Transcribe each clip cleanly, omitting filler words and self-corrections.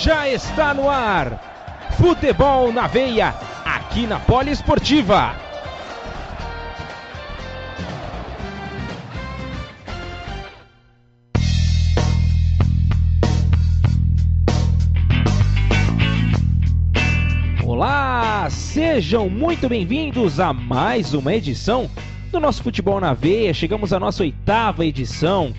Já está no ar, Futebol na Veia, aqui na Poliesportiva. Olá, sejam muito bem-vindos a mais uma edição do nosso Futebol na Veia. Chegamos à nossa 8ª edição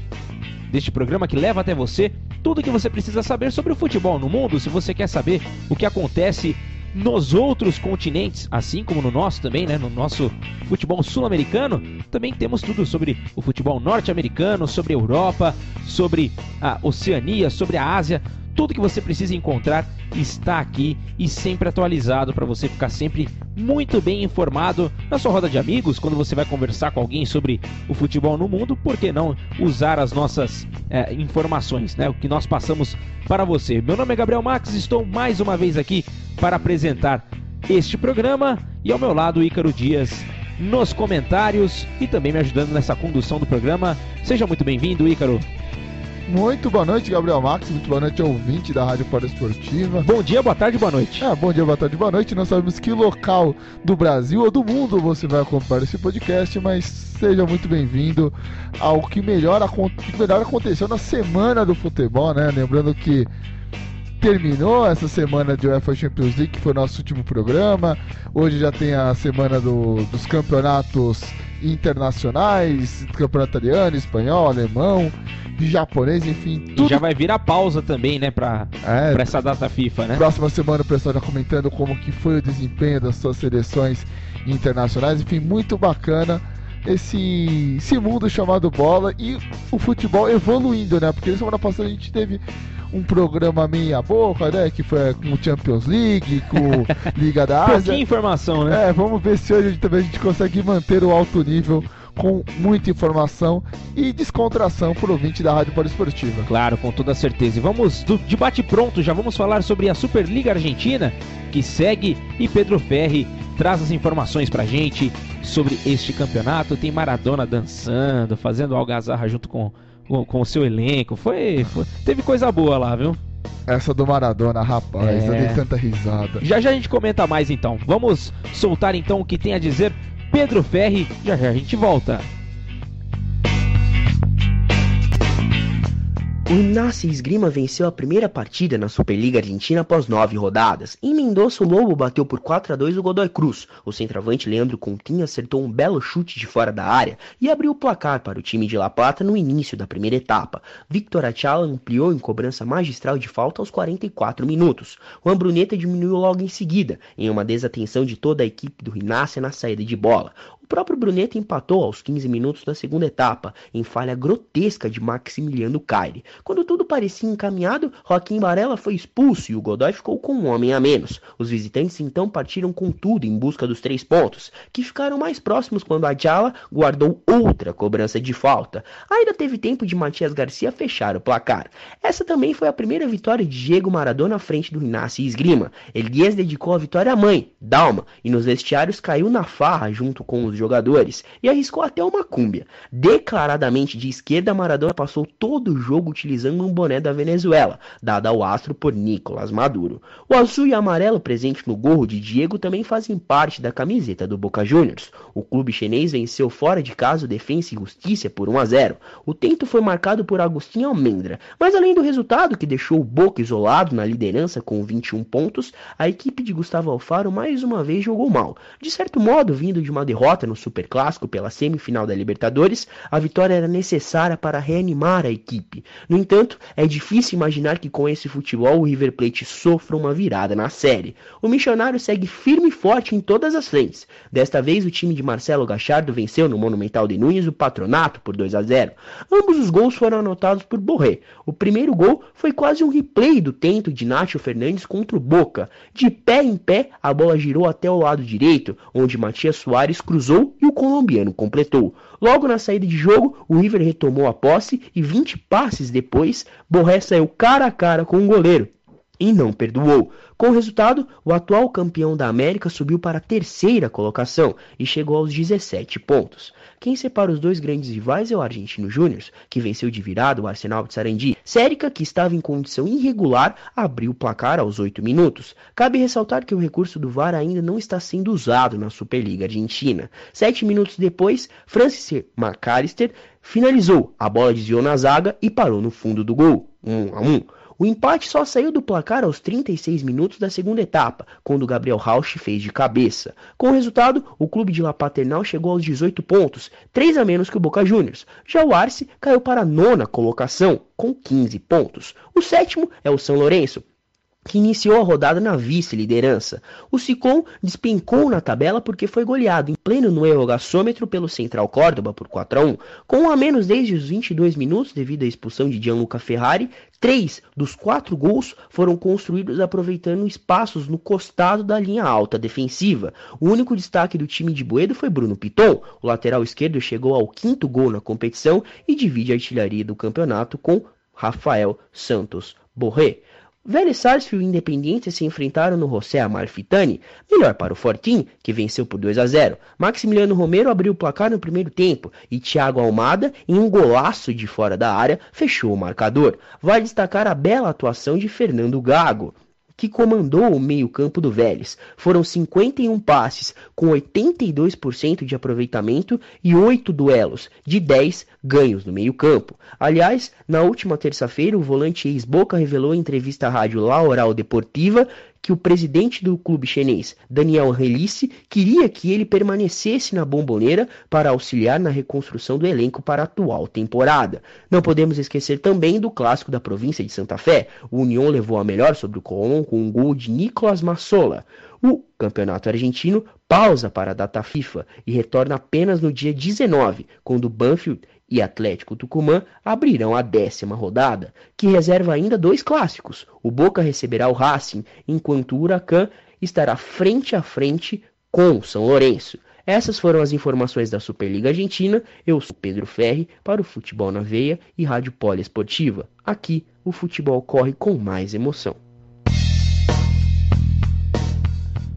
deste programa que leva até você tudo o que você precisa saber sobre o futebol no mundo. Se você quer saber o que acontece nos outros continentes, assim como no nosso também, né? No nosso futebol sul-americano, também temos tudo sobre o futebol norte-americano, sobre a Europa, sobre a Oceania, sobre a Ásia. Tudo que você precisa encontrar está aqui e sempre atualizado para você ficar sempre muito bem informado na sua roda de amigos. Quando você vai conversar com alguém sobre o futebol no mundo, por que não usar as nossas informações, né? O que nós passamos para você. Meu nome é Gabriel Max, estou mais uma vez aqui para apresentar este programa e ao meu lado Ícaro Dias nos comentários e também me ajudando nessa condução do programa. Seja muito bem-vindo, Ícaro. Muito boa noite, Gabriel Max, muito boa noite, ouvinte da Rádio Poliesportiva. Bom dia, boa tarde, boa noite. Bom dia, boa tarde, boa noite. Não sabemos que local do Brasil ou do mundo você vai acompanhar esse podcast, mas seja muito bem-vindo ao que melhor aconteceu na semana do futebol, né? Lembrando que terminou essa semana de UEFA Champions League, que foi o nosso último programa. Hoje já tem a semana dos campeonatos internacionais, campeonato italiano, espanhol, alemão, japonês, enfim, tudo. E já vai vir a pausa também, né, pra essa data FIFA, né? Próxima semana o pessoal já comentando como que foi o desempenho das suas seleções internacionais, enfim, muito bacana esse mundo chamado bola e o futebol evoluindo, né? Porque semana passada a gente teve um programa meia boca, né? Que foi com o Champions League, com Liga da Ásia. Pouquinha informação, né? Vamos ver se hoje também a gente consegue manter o alto nível com muita informação e descontração para o ouvinte da Rádio Poliesportiva. Claro, com toda certeza. E vamos, do debate pronto, já vamos falar sobre a Superliga Argentina, que segue, e Pedro Ferri traz as informações pra gente sobre este campeonato. Tem Maradona dançando, fazendo algazarra junto com o seu elenco. Teve coisa boa lá, viu? Essa do Maradona, rapaz, eu dei tanta risada. Já a gente comenta mais então. Vamos soltar então o que tem a dizer Pedro Ferri, já a gente volta. O Gimnasia Esgrima venceu a primeira partida na Superliga Argentina após 9 rodadas. Em Mendoza, o Lobo bateu por 4-2 o Godoy Cruz. O centroavante Leandro Coutinho acertou um belo chute de fora da área e abriu o placar para o time de La Plata no início da primeira etapa. Victor Achala ampliou em cobrança magistral de falta aos 44 minutos. Juan Bruneta diminuiu logo em seguida, em uma desatenção de toda a equipe do Gimnasia na saída de bola. O próprio Bruneta empatou aos 15 minutos da segunda etapa, em falha grotesca de Maximiliano Caire. Quando tudo parecia encaminhado, Joaquim Barella foi expulso e o Godoy ficou com um homem a menos. Os visitantes então partiram com tudo em busca dos 3 pontos, que ficaram mais próximos quando Achala guardou outra cobrança de falta. Ainda teve tempo de Matias Garcia fechar o placar. Essa também foi a primeira vitória de Diego Maradona à frente do Gimnasia Esgrima. El Diez dedicou a vitória à mãe, Dalma, e nos vestiários caiu na farra junto com os jogadores e arriscou até uma cúmbia. Declaradamente de esquerda, Maradona passou todo o jogo utilizando um boné da Venezuela, dado ao astro por Nicolás Maduro. O azul e amarelo presente no gorro de Diego também fazem parte da camiseta do Boca Juniors. O clube chinês venceu fora de casa o Defensa e Justiça por 1-0. O tento foi marcado por Agustín Almendra, mas além do resultado que deixou o Boca isolado na liderança com 21 pontos, a equipe de Gustavo Alfaro mais uma vez jogou mal. De certo modo, vindo de uma derrota no Superclássico pela semifinal da Libertadores, a vitória era necessária para reanimar a equipe. No entanto, é difícil imaginar que com esse futebol o River Plate sofra uma virada na série. O Missionário segue firme e forte em todas as frentes. Desta vez, o time de Marcelo Gallardo venceu no Monumental de Núñez o Patronato por 2-0. Ambos os gols foram anotados por Borré. O primeiro gol foi quase um replay do tento de Nacho Fernandes contra o Boca. De pé em pé, a bola girou até o lado direito, onde Matias Soares cruzou e o colombiano completou. Logo na saída de jogo, o River retomou a posse e 20 passes depois, Borré saiu cara a cara com o goleiro e não perdoou. Com o resultado, o atual campeão da América subiu para a terceira colocação e chegou aos 17 pontos. Quem separa os dois grandes rivais é o Argentino Júnior, que venceu de virada o Arsenal de Sarandi. Sérica, que estava em condição irregular, abriu o placar aos 8 minutos. Cabe ressaltar que o recurso do VAR ainda não está sendo usado na Superliga Argentina. 7 minutos depois, Francis McAllister finalizou, a bola desviou na zaga e parou no fundo do gol, 1-1. O empate só saiu do placar aos 36 minutos da segunda etapa, quando Gabriel Rauch fez de cabeça. Com o resultado, o clube de La Paternal chegou aos 18 pontos, 3 a menos que o Boca Juniors. Já o Arce caiu para a 9ª colocação, com 15 pontos. O sétimo é o São Lourenço, que iniciou a rodada na vice-liderança. O Ciclón despencou na tabela porque foi goleado em pleno Nuevo Gasômetro pelo Central Córdoba por 4-1. Com um a menos desde os 22 minutos devido à expulsão de Gianluca Ferrari, 3 dos 4 gols foram construídos aproveitando espaços no costado da linha alta defensiva. O único destaque do time de Boedo foi Bruno Piton. O lateral esquerdo chegou ao 5º gol na competição e divide a artilharia do campeonato com Rafael Santos Borré. Vélez Sarsfield e Independiente se enfrentaram no José Amalfitani, melhor para o Fortín, que venceu por 2-0. Maximiliano Romero abriu o placar no primeiro tempo e Thiago Almada, em um golaço de fora da área, fechou o marcador. Vale destacar a bela atuação de Fernando Gago, que comandou o meio-campo do Vélez. Foram 51 passes, com 82% de aproveitamento e 8 duelos, de 10 ganhos no meio-campo. Aliás, na última terça-feira, o volante ex-Boca revelou em entrevista à rádio La Oral Deportiva que o presidente do clube chinês, Daniel Angelici, queria que ele permanecesse na Bombonera para auxiliar na reconstrução do elenco para a atual temporada. Não podemos esquecer também do clássico da província de Santa Fé. O Unión levou a melhor sobre o Colón com um gol de Nicolás Massola. O campeonato argentino pausa para a data FIFA e retorna apenas no dia 19, quando Banfield e Atlético Tucumã abrirão a 10ª rodada, que reserva ainda 2 clássicos. O Boca receberá o Racing, enquanto o Huracan estará frente a frente com o São Lourenço. Essas foram as informações da Superliga Argentina. Eu sou Pedro Ferri para o Futebol na Veia e Rádio Poliesportiva. Aqui, o futebol corre com mais emoção.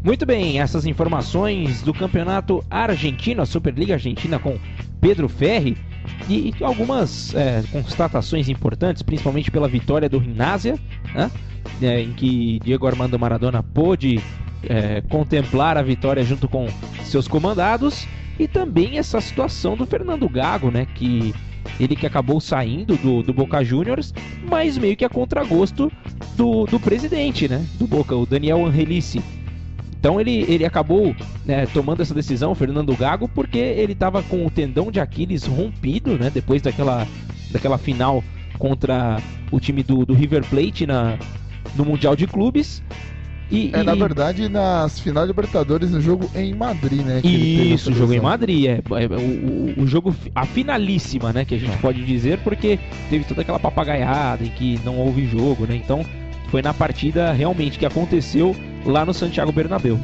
Muito bem, essas informações do Campeonato Argentino, a Superliga Argentina com Pedro Ferri, e algumas constatações importantes, principalmente pela vitória do Gimnasia, né, em que Diego Armando Maradona pôde contemplar a vitória junto com seus comandados, e também essa situação do Fernando Gago, né, que acabou saindo do Boca Juniors, mas meio que a contragosto do presidente, né, do Boca, o Daniel Angelici. Então ele acabou tomando essa decisão, o Fernando Gago, porque ele estava com o tendão de Aquiles rompido, né, depois daquela final contra o time do River Plate no Mundial de Clubes. Na verdade, nas finais de Libertadores, no jogo em Madrid, né? Isso, o jogo em Madrid, o jogo, a finalíssima, né, que a gente pode dizer, porque teve toda aquela papagaiada em que não houve jogo, né, então foi na partida realmente que aconteceu lá no Santiago Bernabéu.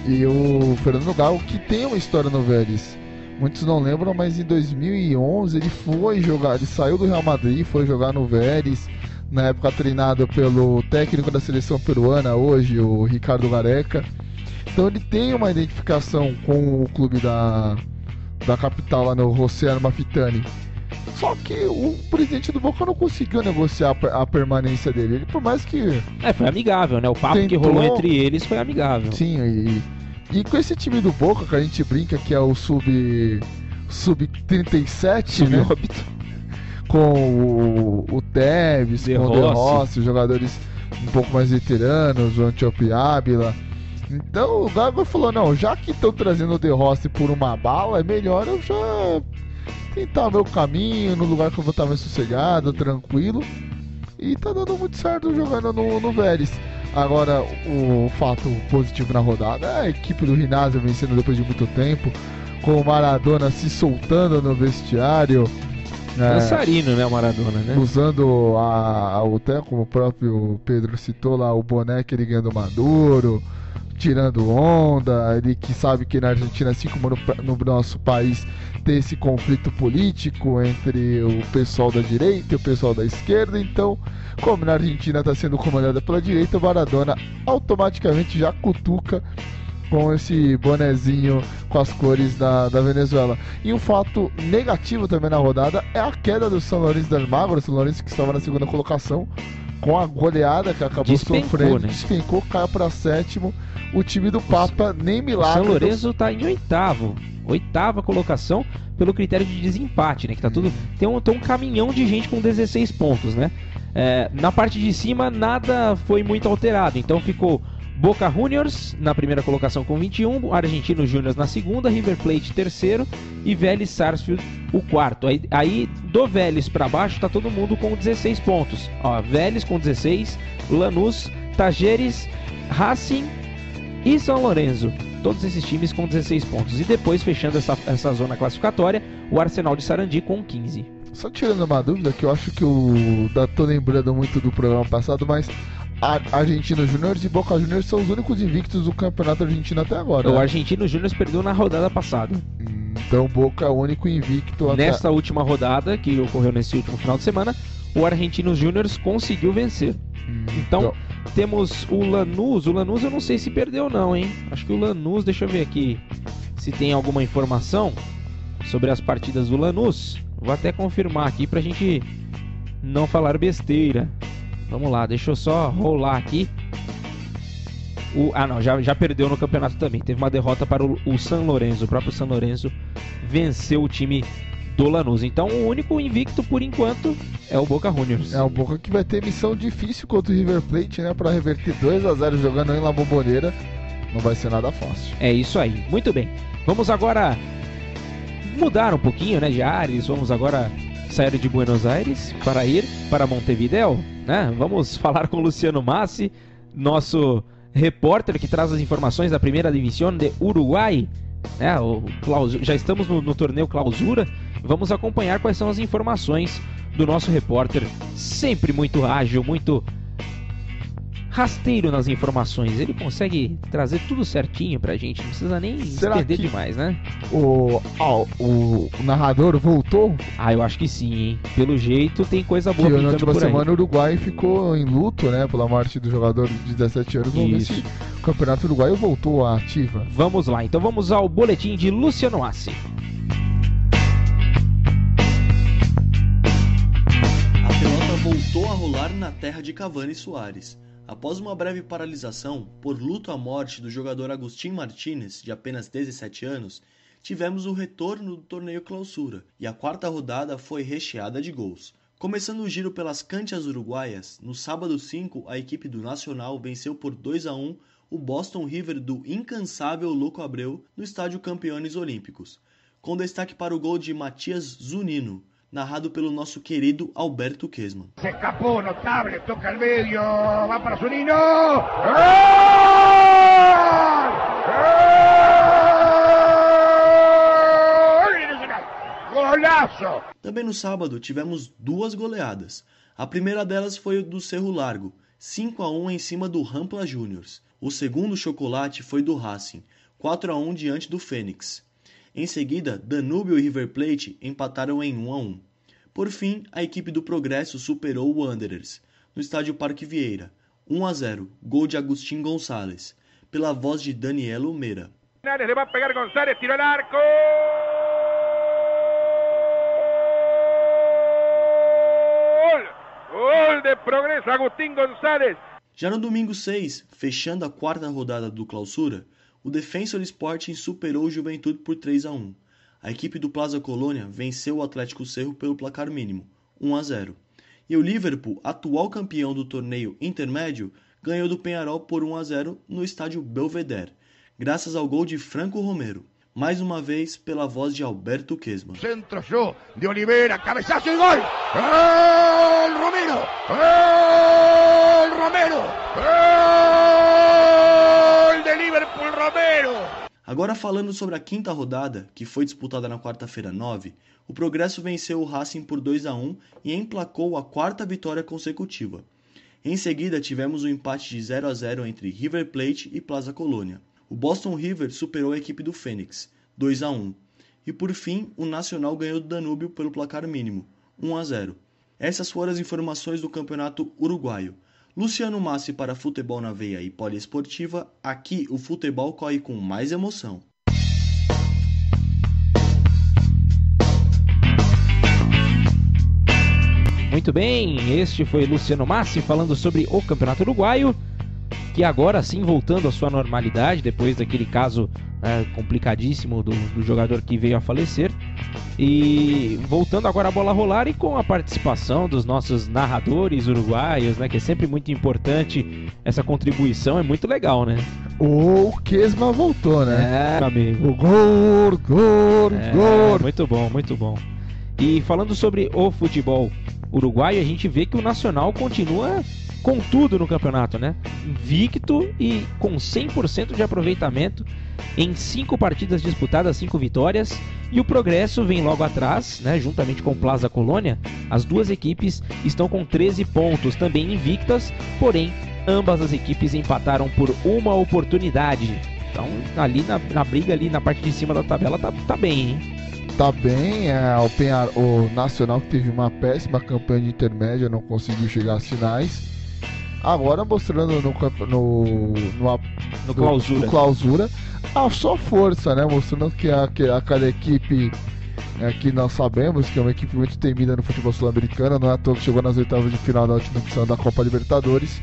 E o Fernando Gago, que tem uma história no Vélez, muitos não lembram, mas em 2011 ele foi jogar, ele saiu do Real Madrid, foi jogar no Vélez, na época treinado pelo técnico da seleção peruana, hoje o Ricardo Gareca. Então ele tem uma identificação com o clube da capital, lá no José Amalfitani. Só que o presidente do Boca não conseguiu negociar a permanência dele. Ele, por mais que... foi amigável, né? O papo que rolou entre eles foi amigável. Sim, e com esse time do Boca, que a gente brinca que é o Sub-37, né? Com o Tevez, com o De Rossi, jogadores um pouco mais veteranos, o Antiope Ávila. Então o Gago falou, não, já que estão trazendo o De Rossi por uma bala, é melhor eu já tentar o meu caminho, no lugar que eu vou estar mais sossegado, tranquilo. E tá dando muito certo jogando no Vélez. Agora, o fato positivo na rodada é a equipe do Gimnasia vencendo depois de muito tempo, com o Maradona se soltando no vestiário. Dançarino, né, o Maradona, né? Usando até como o próprio Pedro citou lá, o boné que ele ganhou do Maduro. tirando onda, ele que sabe que na Argentina, assim como no nosso país, tem esse conflito político entre o pessoal da direita e o pessoal da esquerda. Então, como na Argentina está sendo comandada pela direita, o Maradona automaticamente já cutuca com esse bonezinho com as cores da Venezuela. E um fato negativo também na rodada é a queda do São Lourenço del Magro, o São Lourenço que estava na segunda colocação, com a goleada que acabou sofrendo, né? Despencou, caiu para sétimo. O time do Papa, nem milagre. O São Lourenço está em oitava colocação pelo critério de desempate, né? Que tá tudo, tem um caminhão de gente com 16 pontos, né? Na parte de cima nada foi muito alterado, então ficou Boca Juniors na primeira colocação com 21, Argentinos Júnior na segunda, River Plate terceiro e Vélez Sarsfield o quarto. Aí do Vélez para baixo tá todo mundo com 16 pontos. Ó, Vélez com 16, Lanús, Tajeres, Racing e São Lourenço. Todos esses times com 16 pontos. E depois, fechando essa zona classificatória, o Arsenal de Sarandi com 15. Só tirando uma dúvida, que eu acho que tô lembrando muito do programa passado, mas Argentinos Júnior e Boca Juniors são os únicos invictos do campeonato argentino até agora. O né? Argentinos Júnior perdeu na rodada passada. Então o Boca é o único invicto nesta última rodada, que ocorreu nesse último final de semana, o Argentinos Júnior conseguiu vencer. Então temos o Lanús eu não sei se perdeu não, hein? Acho que o Lanús, deixa eu ver aqui se tem alguma informação sobre as partidas do Lanús. Vou até confirmar aqui pra gente não falar besteira. Vamos lá, deixa eu só rolar aqui. Já perdeu no campeonato também. Teve uma derrota para o São Lourenço. O próprio São Lourenço venceu o time do Lanús. Então o único invicto por enquanto é o Boca Juniors. É o Boca que vai ter missão difícil contra o River Plate, né? Para reverter 2-0 jogando em La Bombonera. Não vai ser nada fácil. É isso aí, muito bem. Vamos agora mudar um pouquinho, né, de ares. Vamos agora sair de Buenos Aires para ir para Montevideo, né? Vamos falar com o Luciano Massi, nosso repórter que traz as informações da Primeira Divisão de Uruguai, né? Já estamos no torneio Clausura. Vamos acompanhar quais são as informações do nosso repórter, sempre muito ágil, muito rasteiro nas informações. Ele consegue trazer tudo certinho pra gente, não precisa nem perder demais, né? O narrador voltou? Eu acho que sim, hein? Pelo jeito tem coisa boa pintando por aí. Na última semana o Uruguai ficou em luto, né? Pela morte do jogador de 17 anos. Vamos ver se o Campeonato Uruguaio voltou à ativa. Vamos lá, então vamos ao boletim de Luciano Massi. A pelota voltou a rolar na terra de Cavani e Soares. Após uma breve paralisação por luto à morte do jogador Agustín Martínez, de apenas 17 anos, tivemos o retorno do torneio Clausura, e a quarta rodada foi recheada de gols. Começando o giro pelas canchas uruguaias, no sábado 5, a equipe do Nacional venceu por 2-1 o Boston River do incansável Louco Abreu no estádio Campeões Olímpicos, com destaque para o gol de Matias Zunino, narrado pelo nosso querido Alberto Kesman. Se escapou, notable, toca al medio, va para Zunino! Gol! Golaço! Também no sábado tivemos duas goleadas. A primeira delas foi o do Cerro Largo, 5-1 em cima do Rampla Juniors. O segundo chocolate foi do Racing, 4-1 diante do Fênix. Em seguida, Danúbio e River Plate empataram em 1-1. Por fim, a equipe do Progresso superou o Wanderers, no estádio Parque Vieira, 1-0, gol de Agustín Gonçalves, pela voz de Danielo Meira. Le va a pegar González, tiró al arco. Gol de Progresso, Agustín González. Já no domingo 6, fechando a quarta rodada do Clausura, o Defensor Sporting superou o Juventude por 3-1. A equipe do Plaza Colônia venceu o Atlético Cerro pelo placar mínimo, 1-0. E o Liverpool, atual campeão do torneio intermédio, ganhou do Peñarol por 1-0 no estádio Belvedere, graças ao gol de Franco Romero, mais uma vez pela voz de Alberto Kesman. Centro yo de Oliveira, cabezazo e gol! Gol Romero! Gol Romero! Gol de Liverpool Romero! Agora falando sobre a quinta rodada, que foi disputada na quarta-feira 9, o Progresso venceu o Racing por 2-1 e emplacou a quarta vitória consecutiva. Em seguida, tivemos um empate de 0-0 entre River Plate e Plaza Colônia. O Boston River superou a equipe do Fênix, 2-1. E por fim, o Nacional ganhou do Danúbio pelo placar mínimo, 1-0. Essas foram as informações do Campeonato Uruguaio. Luciano Massi para Futebol na Veia e Poliesportiva, aqui o futebol corre com mais emoção. Muito bem, este foi Luciano Massi falando sobre o Campeonato Uruguaio, que agora sim voltando à sua normalidade, depois daquele caso complicadíssimo do jogador que veio a falecer, e voltando agora a bola a rolar e com a participação dos nossos narradores uruguaios, né, que é sempre muito importante, essa contribuição é muito legal, né? O Kesma voltou, né? Amigo. O gol! Muito bom, muito bom. E falando sobre o futebol uruguaio, a gente vê que o Nacional continua com tudo no campeonato, né? Invicto e com 100% de aproveitamento em 5 partidas disputadas, 5 vitórias, e o Progresso vem logo atrás, né? Juntamente com o Plaza Colônia, as duas equipes estão com 13 pontos, também invictas, porém ambas as equipes empataram por uma oportunidade. Então ali na briga, ali na parte de cima da tabela, tá bem, hein? Tá bem, o Nacional, que teve uma péssima campanha de intermédia, não conseguiu chegar às finais. Agora mostrando no clausura a sua força, né? Mostrando que aquela equipe que nós sabemos que é uma equipe muito temida no futebol sul-americano, não é à toa que chegou nas oitavas de final da última edição da Copa Libertadores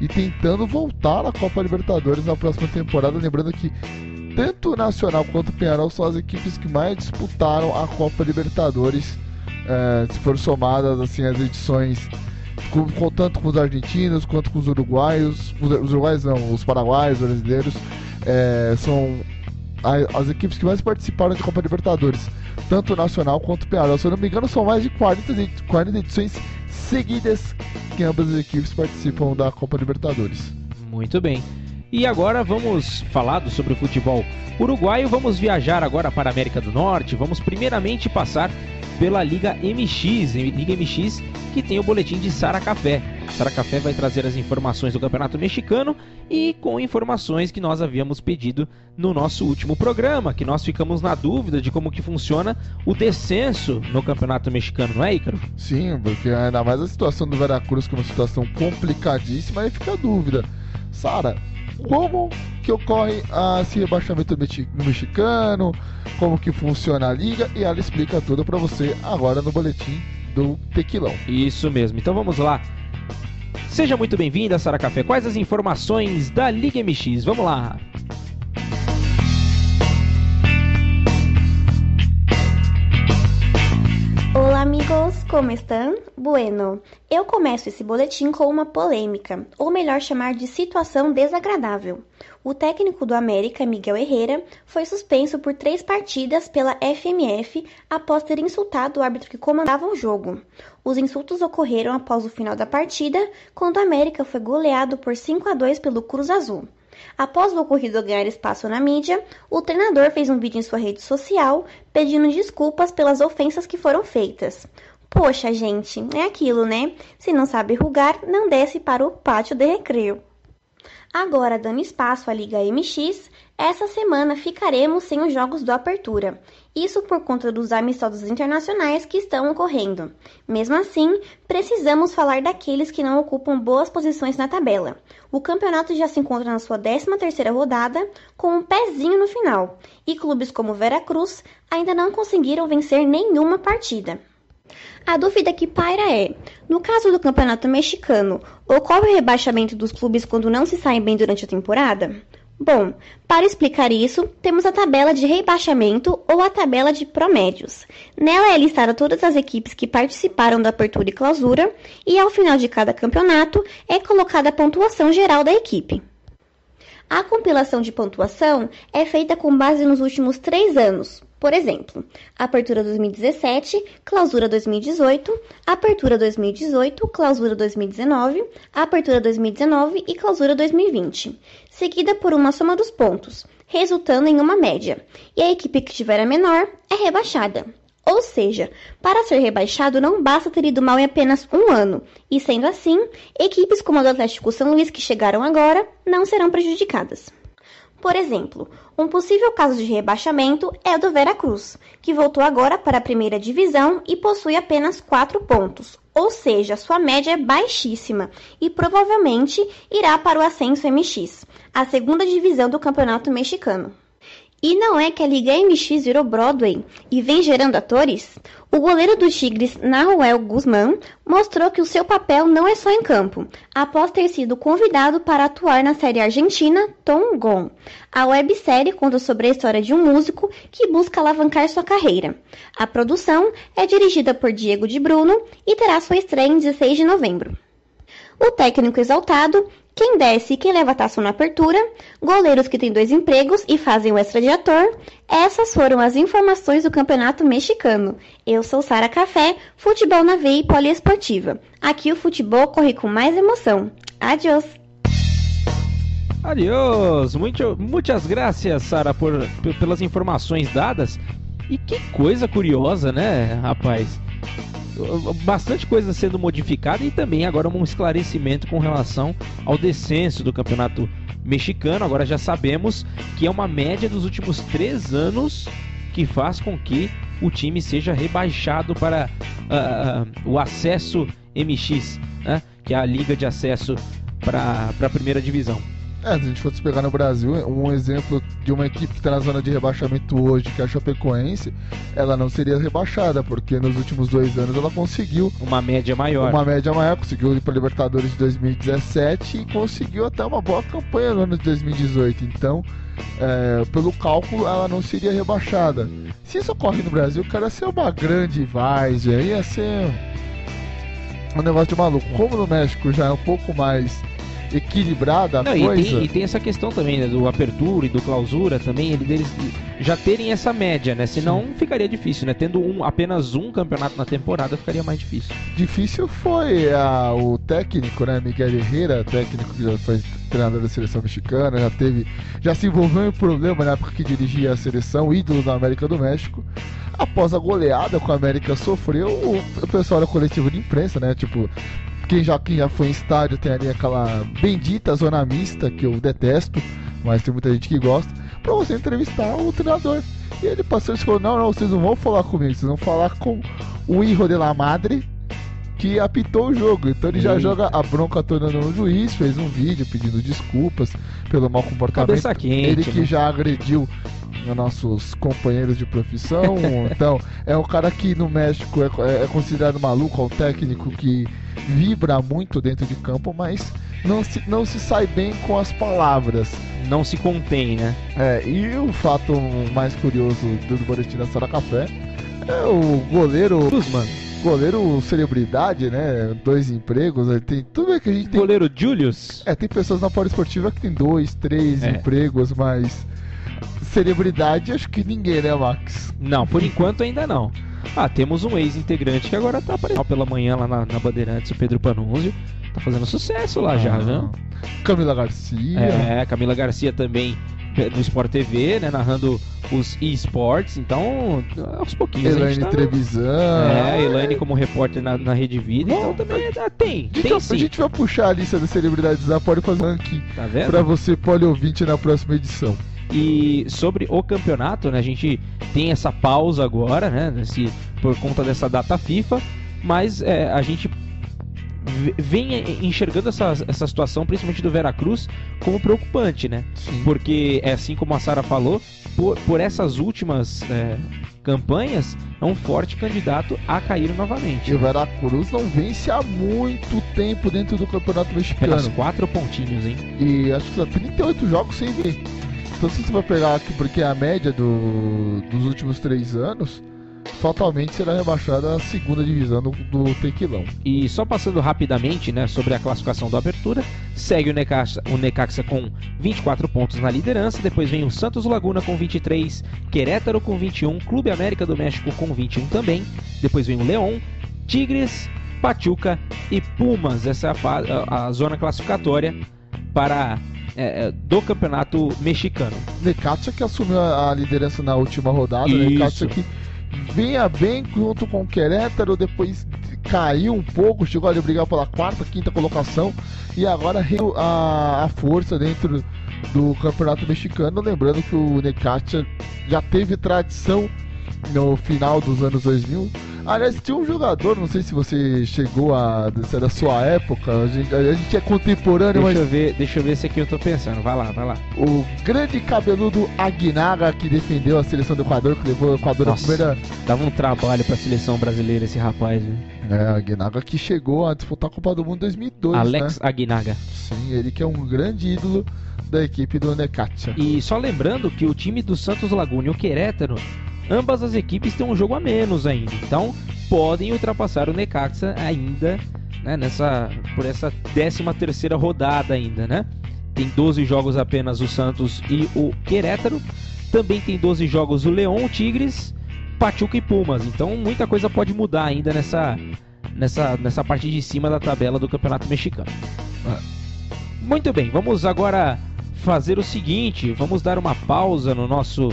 e tentando voltar à Copa Libertadores na próxima temporada, lembrando que tanto o Nacional quanto o Peñarol são as equipes que mais disputaram a Copa Libertadores, se for somadas assim, as edições, tanto com os argentinos quanto com os uruguaios. Os uruguaios não, os paraguaios, os brasileiros, são as equipes que mais participaram de Copa Libertadores, tanto o Nacional quanto o Peñarol. Se eu não me engano, são mais de 40 edições seguidas que ambas as equipes participam da Copa Libertadores. Muito bem. E agora vamos falar sobre o futebol uruguaio, vamos viajar agora para a América do Norte, vamos primeiramente passar pela Liga MX, que tem o boletim de Sara Café. Sara Café vai trazer as informações do Campeonato Mexicano e com informações que nós havíamos pedido no nosso último programa, que nós ficamos na dúvida de como que funciona o descenso no Campeonato Mexicano, não é, Ícaro? Sim, porque ainda mais a situação do Veracruz, que é uma situação complicadíssima, aí fica a dúvida. Sara, como que ocorre esse rebaixamento no mexicano, como que funciona a liga, e ela explica tudo para você agora no boletim do Tequilão. Isso mesmo, então vamos lá. Seja muito bem-vinda, Sara Café. Quais as informações da Liga MX? Vamos lá. Olá amigos, como estão? Bueno, eu começo esse boletim com uma polêmica, ou melhor chamar de situação desagradável. O técnico do América, Miguel Herrera, foi suspenso por 3 partidas pela FMF após ter insultado o árbitro que comandava o jogo. Os insultos ocorreram após o final da partida, quando o América foi goleado por 5-2 pelo Cruz Azul. Após o ocorrido ganhar espaço na mídia, o treinador fez um vídeo em sua rede social pedindo desculpas pelas ofensas que foram feitas. Poxa, gente, é aquilo, né? Se não sabe rugar, não desce para o pátio de recreio. Agora, dando espaço à Liga MX, essa semana ficaremos sem os jogos do Apertura. Isso por conta dos amistosos internacionais que estão ocorrendo. Mesmo assim, precisamos falar daqueles que não ocupam boas posições na tabela. O campeonato já se encontra na sua 13ª rodada, com um pezinho no final, e clubes como Veracruz ainda não conseguiram vencer nenhuma partida. A dúvida que paira é, no caso do Campeonato Mexicano, ocorre o rebaixamento dos clubes quando não se saem bem durante a temporada? Bom, para explicar isso, temos a tabela de rebaixamento ou a tabela de promédios. Nela é listada todas as equipes que participaram da apertura e clausura, e ao final de cada campeonato é colocada a pontuação geral da equipe. A compilação de pontuação é feita com base nos últimos 3 anos. Por exemplo, Apertura 2017, Clausura 2018, Apertura 2018, Clausura 2019, Apertura 2019 e Clausura 2020, seguida por uma soma dos pontos, resultando em uma média, e a equipe que tiver a menor é rebaixada. Ou seja, para ser rebaixado não basta ter ido mal em apenas um ano. E sendo assim, equipes como a do Atlético São Luís que chegaram agora não serão prejudicadas. Por exemplo, um possível caso de rebaixamento é o do Veracruz, que voltou agora para a primeira divisão e possui apenas 4 pontos, ou seja, sua média é baixíssima e provavelmente irá para o Ascenso MX, a segunda divisão do Campeonato Mexicano. E não é que a Liga MX virou Broadway e vem gerando atores? O goleiro do Tigres, Nahuel Guzmán, mostrou que o seu papel não é só em campo, após ter sido convidado para atuar na série argentina Tom Gone. A websérie conta sobre a história de um músico que busca alavancar sua carreira. A produção é dirigida por Diego de Bruno e terá sua estreia em 16 de novembro. O técnico exaltado, quem desce e quem leva a taça na apertura, goleiros que têm 2 empregos e fazem o extra de ator, essas foram as informações do Campeonato Mexicano. Eu sou Sara Café, futebol na veia e poliesportiva. Aqui o futebol corre com mais emoção. Adiós! Adiós! Muitas graças, Sara, pelas informações dadas. E que coisa curiosa, né, rapaz? Bastante coisa sendo modificada e também agora um esclarecimento com relação ao descenso do Campeonato Mexicano. Agora já sabemos que é uma média dos últimos 3 anos que faz com que o time seja rebaixado para o acesso MX, né? Que é a liga de acesso para a primeira divisão. Se a gente fosse pegar no Brasil, um exemplo de uma equipe que está na zona de rebaixamento hoje, que é a Chapecoense, ela não seria rebaixada, porque nos últimos 2 anos ela conseguiu uma média maior, conseguiu ir para a Libertadores de 2017 e conseguiu até uma boa campanha no ano de 2018. Então, pelo cálculo, ela não seria rebaixada. Se isso ocorre no Brasil, cara, ia ser uma grande várzea, ia ser um negócio de maluco. Como no México já é um pouco mais equilibrada a coisa. E tem essa questão também, né, do apertura e do clausura também, deles já terem essa média, né? Senão ficaria difícil, né? Tendo apenas um campeonato na temporada ficaria mais difícil. Difícil foi o técnico, né, Miguel Herrera, técnico que já foi treinador da seleção mexicana, já se envolveu em problema na época que dirigia a seleção, ídolo da América do México. Após a goleada que a América sofreu, o pessoal da coletiva de imprensa, né, tipo, quem já foi em estádio tem ali aquela bendita zona mista, que eu detesto, mas tem muita gente que gosta, pra você entrevistar o treinador. E ele passou e falou, não, vocês não vão falar comigo, vocês vão falar com o hijo de la madre, que apitou o jogo. Então ele já joga a bronca toda no juiz, fez um vídeo pedindo desculpas pelo mau comportamento. Cabeça quente, ele que já agrediu nossos companheiros de profissão. Então é um cara que no México é considerado maluco, é um técnico que vibra muito dentro de campo, mas não se sai bem com as palavras, não se contém, né? E o fato mais curioso do boletim da Sara Café é o goleiro Guzmán. Goleiro celebridade, né? 2 empregos, tem tudo é que a gente tem. Goleiro Julius. Tem pessoas na poliesportiva que tem 2, 3 empregos, mas celebridade acho que ninguém, né, Max? Não, por enquanto ainda não. Temos um ex-integrante que agora tá aparecendo pela manhã lá na Bandeirantes, o Pedro Panunzio. Tá fazendo sucesso lá já, viu? Camila Garcia. Camila Garcia também no Sport TV, né? Narrando os eSports. Então, aos pouquinhos. Elaine Trevisan. Elaine como repórter na Rede Vida. Então também tem sim. A gente vai puxar a lista das celebridades lá, pode fazer um ranking pra você, poliouvinte, na próxima edição. E sobre o campeonato, né, a gente tem essa pausa agora, né, por conta dessa data FIFA, mas a gente vem enxergando essa situação, principalmente do Veracruz, como preocupante, né? Sim. Porque, assim como a Sara falou, por essas últimas campanhas, é um forte candidato a cair novamente. E o Veracruz não vence há muito tempo dentro do Campeonato Mexicano. Pelas 4 pontinhos, hein? E acho que são 38 jogos sem ver. Então, se você vai pegar aqui, porque a média dos últimos 3 anos, fatalmente será rebaixada à segunda divisão do Tequilão. E só passando rapidamente, né, sobre a classificação da abertura, segue o Necaxa com 24 pontos na liderança, depois vem o Santos Laguna com 23, Querétaro com 21, Clube América do México com 21 também, depois vem o León, Tigres, Pachuca e Pumas. Essa é a zona classificatória para do Campeonato Mexicano. Necaxa que assumiu a liderança na última rodada, Necaxa que vinha bem junto com o Querétaro, depois caiu um pouco, chegou a brigar pela quarta, quinta colocação e agora a força dentro do Campeonato Mexicano. Lembrando que o Necaxa já teve tradição no final dos anos 2000. Aliás, tinha um jogador, não sei se você chegou a... se era da sua época, a gente é contemporâneo, Deixa eu ver se aqui eu tô pensando, vai lá. O grande cabeludo Aguinaga, que defendeu a seleção do Equador, que levou o Equador na primeira... Dava um trabalho pra seleção brasileira esse rapaz, viu? Aguinaga que chegou a disputar a Copa do Mundo em 2002, Alex né? Aguinaga. Sim, ele que é um grande ídolo da equipe do Necaxa. E só lembrando que o time do Santos Laguna e o Querétaro, ambas as equipes têm um jogo a menos ainda, então podem ultrapassar o Necaxa ainda, né, por essa 13ª rodada ainda, né? Tem 12 jogos apenas o Santos e o Querétaro, também tem 12 jogos o Leão, o Tigres, Pachuca e Pumas, então muita coisa pode mudar ainda nessa parte de cima da tabela do Campeonato Mexicano. Muito bem, vamos agora fazer o seguinte, vamos dar uma pausa no nosso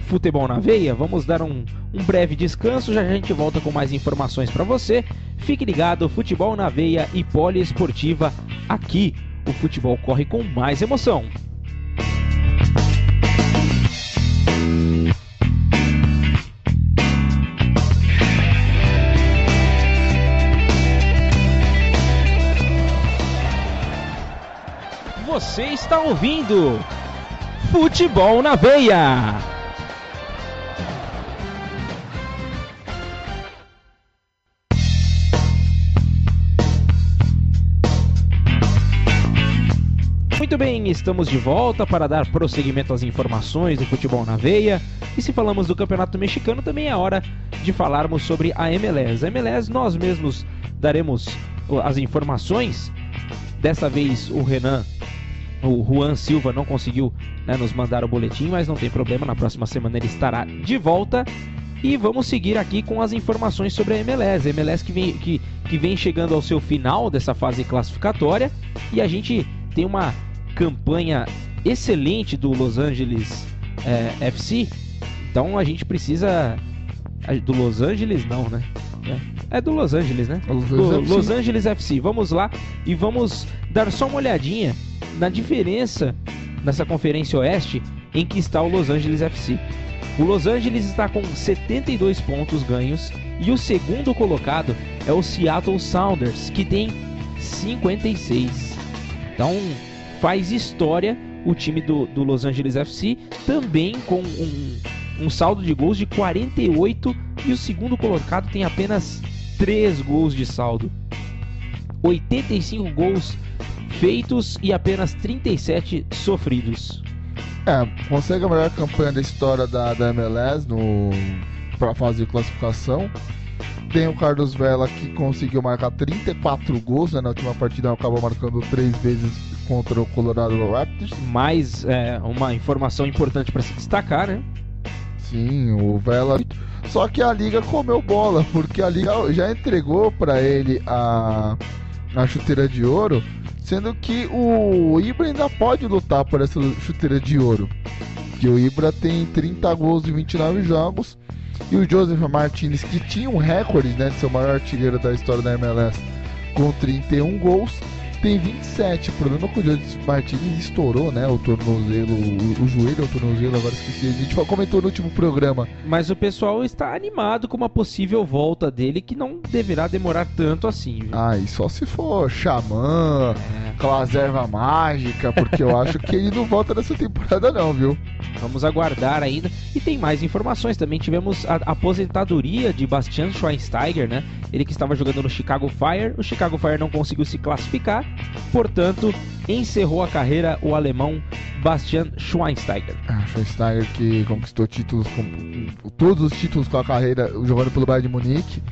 Futebol na Veia, vamos dar um breve descanso, já a gente volta com mais informações para você. Fique ligado, Futebol na Veia e Poliesportiva, aqui o futebol corre com mais emoção. Você está ouvindo Futebol na Veia. Muito bem, estamos de volta para dar prosseguimento às informações do Futebol na Veia. E se falamos do Campeonato Mexicano, também é hora de falarmos sobre a MLS. A MLS nós mesmos daremos as informações. Dessa vez o Juan Silva não conseguiu, né, nos mandar o boletim, mas não tem problema, na próxima semana ele estará de volta. E vamos seguir aqui com as informações sobre a MLS. A MLS que vem chegando ao seu final dessa fase classificatória. E a gente tem uma campanha excelente do Los Angeles FC. Então a gente precisa... Do Los Angeles não, né? É do Los Angeles, né? Los Angeles FC. Vamos lá e vamos dar só uma olhadinha na diferença nessa Conferência Oeste em que está o Los Angeles FC. O Los Angeles está com 72 pontos ganhos e o segundo colocado é o Seattle Sounders, que tem 56. Então faz história o time do Los Angeles FC, também com um saldo de gols de 48, e o segundo colocado tem apenas 3 gols de saldo. 85 gols feitos e apenas 37 sofridos. Consegue a melhor campanha da história da MLS para a fase de classificação. Tem o Carlos Vela, que conseguiu marcar 34 gols, né? Na última partida acabou marcando 3 vezes contra o Colorado Rapids. Mais uma informação importante para se destacar, né? Sim, o Vela. Só que a Liga comeu bola, porque a Liga já entregou para ele a chuteira de ouro, sendo que o Ibra ainda pode lutar por essa chuteira de ouro. Que o Ibra tem 30 gols em 29 jogos. E o Joseph Martinez, que tinha um recorde, né, de ser o maior artilheiro da história da MLS, com 31 gols, tem 27. O problema é que o Joseph Martinez estourou, né, o tornozelo, o joelho ou o tornozelo, agora esqueci. A gente comentou no último programa. Mas o pessoal está animado com uma possível volta dele, que não deverá demorar tanto assim, viu? E só se for Xamã, aquela erva mágica, porque eu acho que ele não volta nessa temporada não, viu? Vamos aguardar ainda. E tem mais informações. Também tivemos a aposentadoria de Bastian Schweinsteiger, né? Ele que estava jogando no Chicago Fire. O Chicago Fire não conseguiu se classificar. Portanto, encerrou a carreira o alemão Bastian Schweinsteiger. Schweinsteiger que conquistou títulos, todos os títulos com a carreira jogando pelo Bayern de Munique.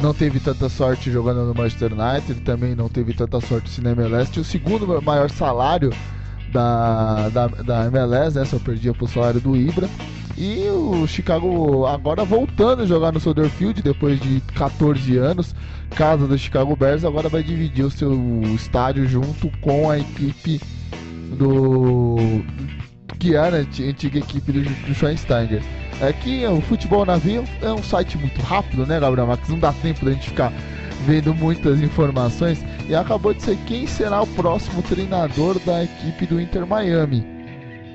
Não teve tanta sorte jogando no Manchester United. Também não teve tanta sorte no MLS. Tinha o segundo maior salário da MLS, né? Só perdia pro salário do Ibra. E o Chicago agora voltando a jogar no Soldier Field depois de 14 anos, casa do Chicago Bears, agora vai dividir o seu estádio junto com a equipe que era a antiga equipe do Schweinsteiger. é que o Futebol na Veia é um site muito rápido, né, Gabriel Max? Não dá tempo da gente ficar vendo muitas informações. E acabou de ser quem será o próximo treinador da equipe do Inter Miami.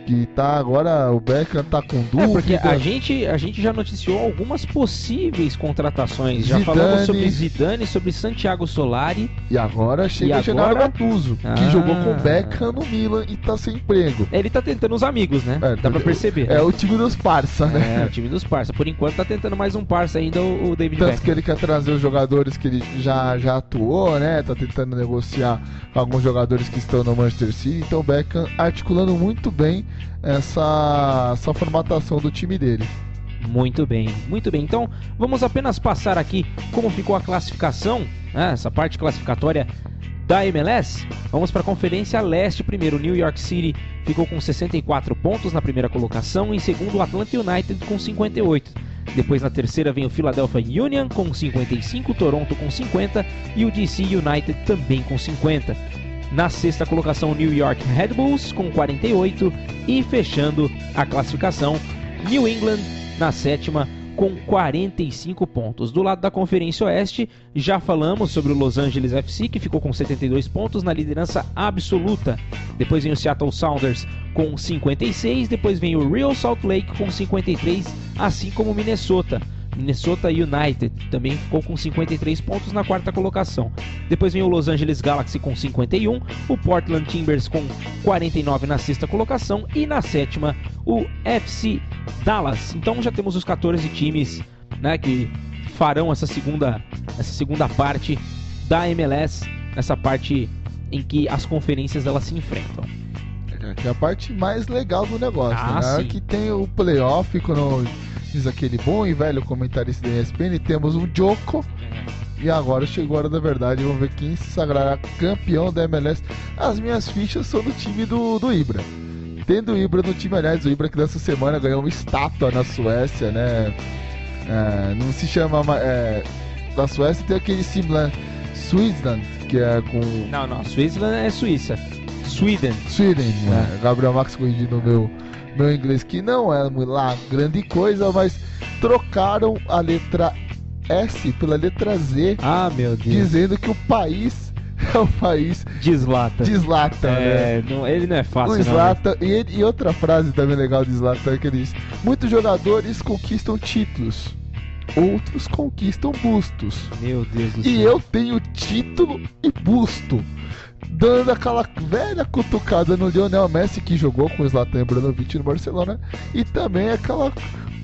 Que tá agora, o Beckham tá com dúvida. Porque a gente já noticiou algumas possíveis contratações. Já Zidane. Falamos sobre Zidane, sobre Santiago Solari. E agora chega Gennaro Gattuso, que jogou com o Beckham no Milan e tá sem emprego. Ele tá tentando os amigos, né? Dá pra perceber. É o time dos parça, né? É, o time dos parça. Por enquanto tá tentando mais um parça ainda, o David Beckham. Tanto que ele quer trazer os jogadores que ele já atuou, né? Tá tentando negociar com alguns jogadores que estão no Manchester City. Então o Beckham articulando muito bem essa formatação do time dele. Muito bem, muito bem. Então vamos apenas passar aqui como ficou a classificação, né? Essa parte classificatória da MLS. Vamos para a Conferência Leste primeiro. O New York City ficou com 64 pontos na primeira colocação. Em segundo, o Atlanta United com 58. Depois na terceira vem o Philadelphia Union com 55, Toronto com 50 e o DC United também com 50. Na sexta colocação, o New York Red Bulls com 48 e fechando a classificação, New England na sétima com 45 pontos. Do lado da Conferência Oeste, já falamos sobre o Los Angeles FC, que ficou com 72 pontos na liderança absoluta. Depois vem o Seattle Sounders com 56, depois vem o Real Salt Lake com 53, assim como o Minnesota United também ficou com 53 pontos na quarta colocação. Depois vem o Los Angeles Galaxy com 51, o Portland Timbers com 49 na sexta colocação e na sétima o FC Dallas. Então já temos os 14 times, né, que farão essa segunda parte da MLS, nessa parte em que as conferências elas se enfrentam. Que é a parte mais legal do negócio, né? Sim. Que tem o playoff, quando diz aquele bom e velho comentarista da ESPN, temos um Joko. E agora chegou a hora da verdade, vamos ver quem se sagrará campeão da MLS. As minhas fichas são do time do Ibra. Tendo o Ibra no time, aliás, o Ibra que nessa semana ganhou uma estátua na Suécia, né? Não se chama... na Suécia tem aquele símbolo, Switzerland, que é com... Não, Switzerland é Suíça. Sweden, né? Gabriel Max corrigindo meu inglês, que não é lá grande coisa, mas trocaram a letra S pela letra Z. Ah, meu Deus. Dizendo que o país é o país de Zlatan. Né? Ele não é fácil, o Zlatan, não, né? E outra frase também legal de Zlatan é que ele diz: muitos jogadores conquistam títulos, outros conquistam bustos. Meu Deus do céu. E eu tenho título e busto, dando aquela velha cutucada no Lionel Messi, que jogou com o Zlatan Ibrahimovic no Barcelona, e também aquela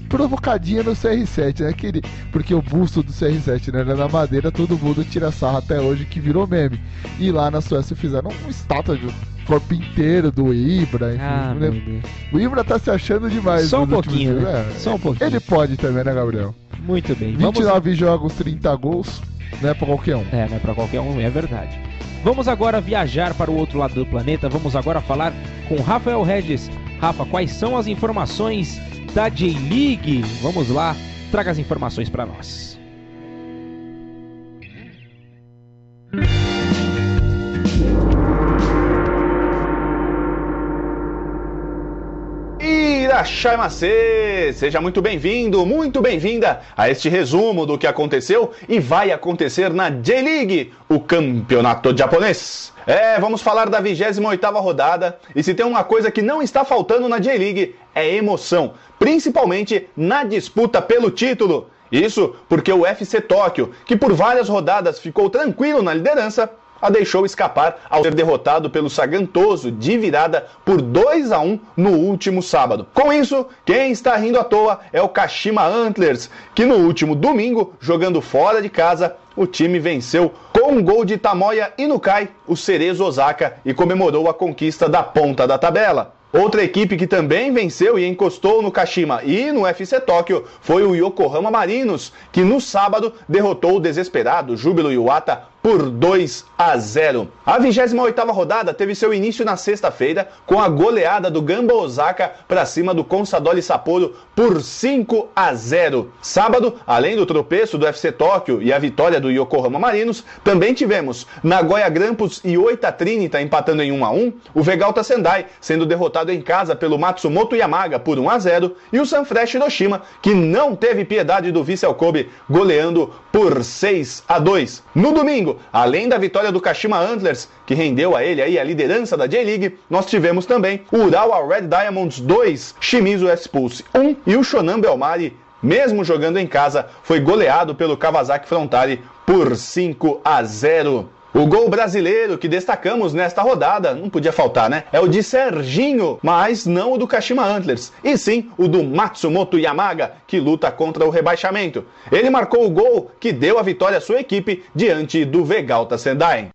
provocadinha no CR7, né? Porque o busto do CR7, né, era na madeira, todo mundo tira sarro até hoje, que virou meme. E lá na Suécia fizeram uma estátua de corpo inteiro do Ibra, enfim, né? O Ibra tá se achando demais. Só um pouquinho, né? Só um pouquinho. Ele pode também, né, Gabriel? Muito bem. 29 jogos, 30 gols, não é pra qualquer um. Não é pra qualquer um, é verdade. Vamos agora viajar para o outro lado do planeta. Vamos agora falar com Rafael Regis. Rafa, quais são as informações da J-League? Vamos lá, traga as informações para nós. Irachai Macê! Seja muito bem-vindo, muito bem-vinda a este resumo do que aconteceu e vai acontecer na J-League, o campeonato japonês. Vamos falar da 28ª rodada, e se tem uma coisa que não está faltando na J-League é emoção, principalmente na disputa pelo título. Isso porque o FC Tóquio, que por várias rodadas ficou tranquilo na liderança, a deixou escapar ao ser derrotado pelo Sagantoso de virada por 2-1 no último sábado. Com isso, quem está rindo à toa é o Kashima Antlers, que no último domingo, jogando fora de casa, o time venceu com um gol de Tamoya Inukai, o Cerezo Osaka, e comemorou a conquista da ponta da tabela. Outra equipe que também venceu e encostou no Kashima e no FC Tóquio foi o Yokohama Marinos, que no sábado derrotou o desesperado Júbilo Iwata por 2-0. A 28ª rodada teve seu início na sexta-feira com a goleada do Gamba Osaka para cima do Consadole Sapporo por 5-0. Sábado, além do tropeço do FC Tóquio e a vitória do Yokohama Marinos, também tivemos Nagoya Grampus e Oita Trinita empatando em 1-1, o Vegalta Sendai sendo derrotado em casa pelo Matsumoto Yamaga por 1-0 e o Sanfrecce Hiroshima, que não teve piedade do Vissel Kobe, goleando por 6-2. No domingo, além da vitória do Kashima Antlers, que rendeu a ele aí a liderança da J-League, nós tivemos também o Urawa Red Diamonds 2, Shimizu S-Pulse 1 e o Shonan Bellmare, mesmo jogando em casa, foi goleado pelo Kawasaki Frontale por 5-0. O gol brasileiro que destacamos nesta rodada, não podia faltar, né? É o de Serginho, mas não o do Kashima Antlers, e sim o do Matsumoto Yamaga, que luta contra o rebaixamento. Ele marcou o gol que deu a vitória à sua equipe diante do Vegalta Sendai.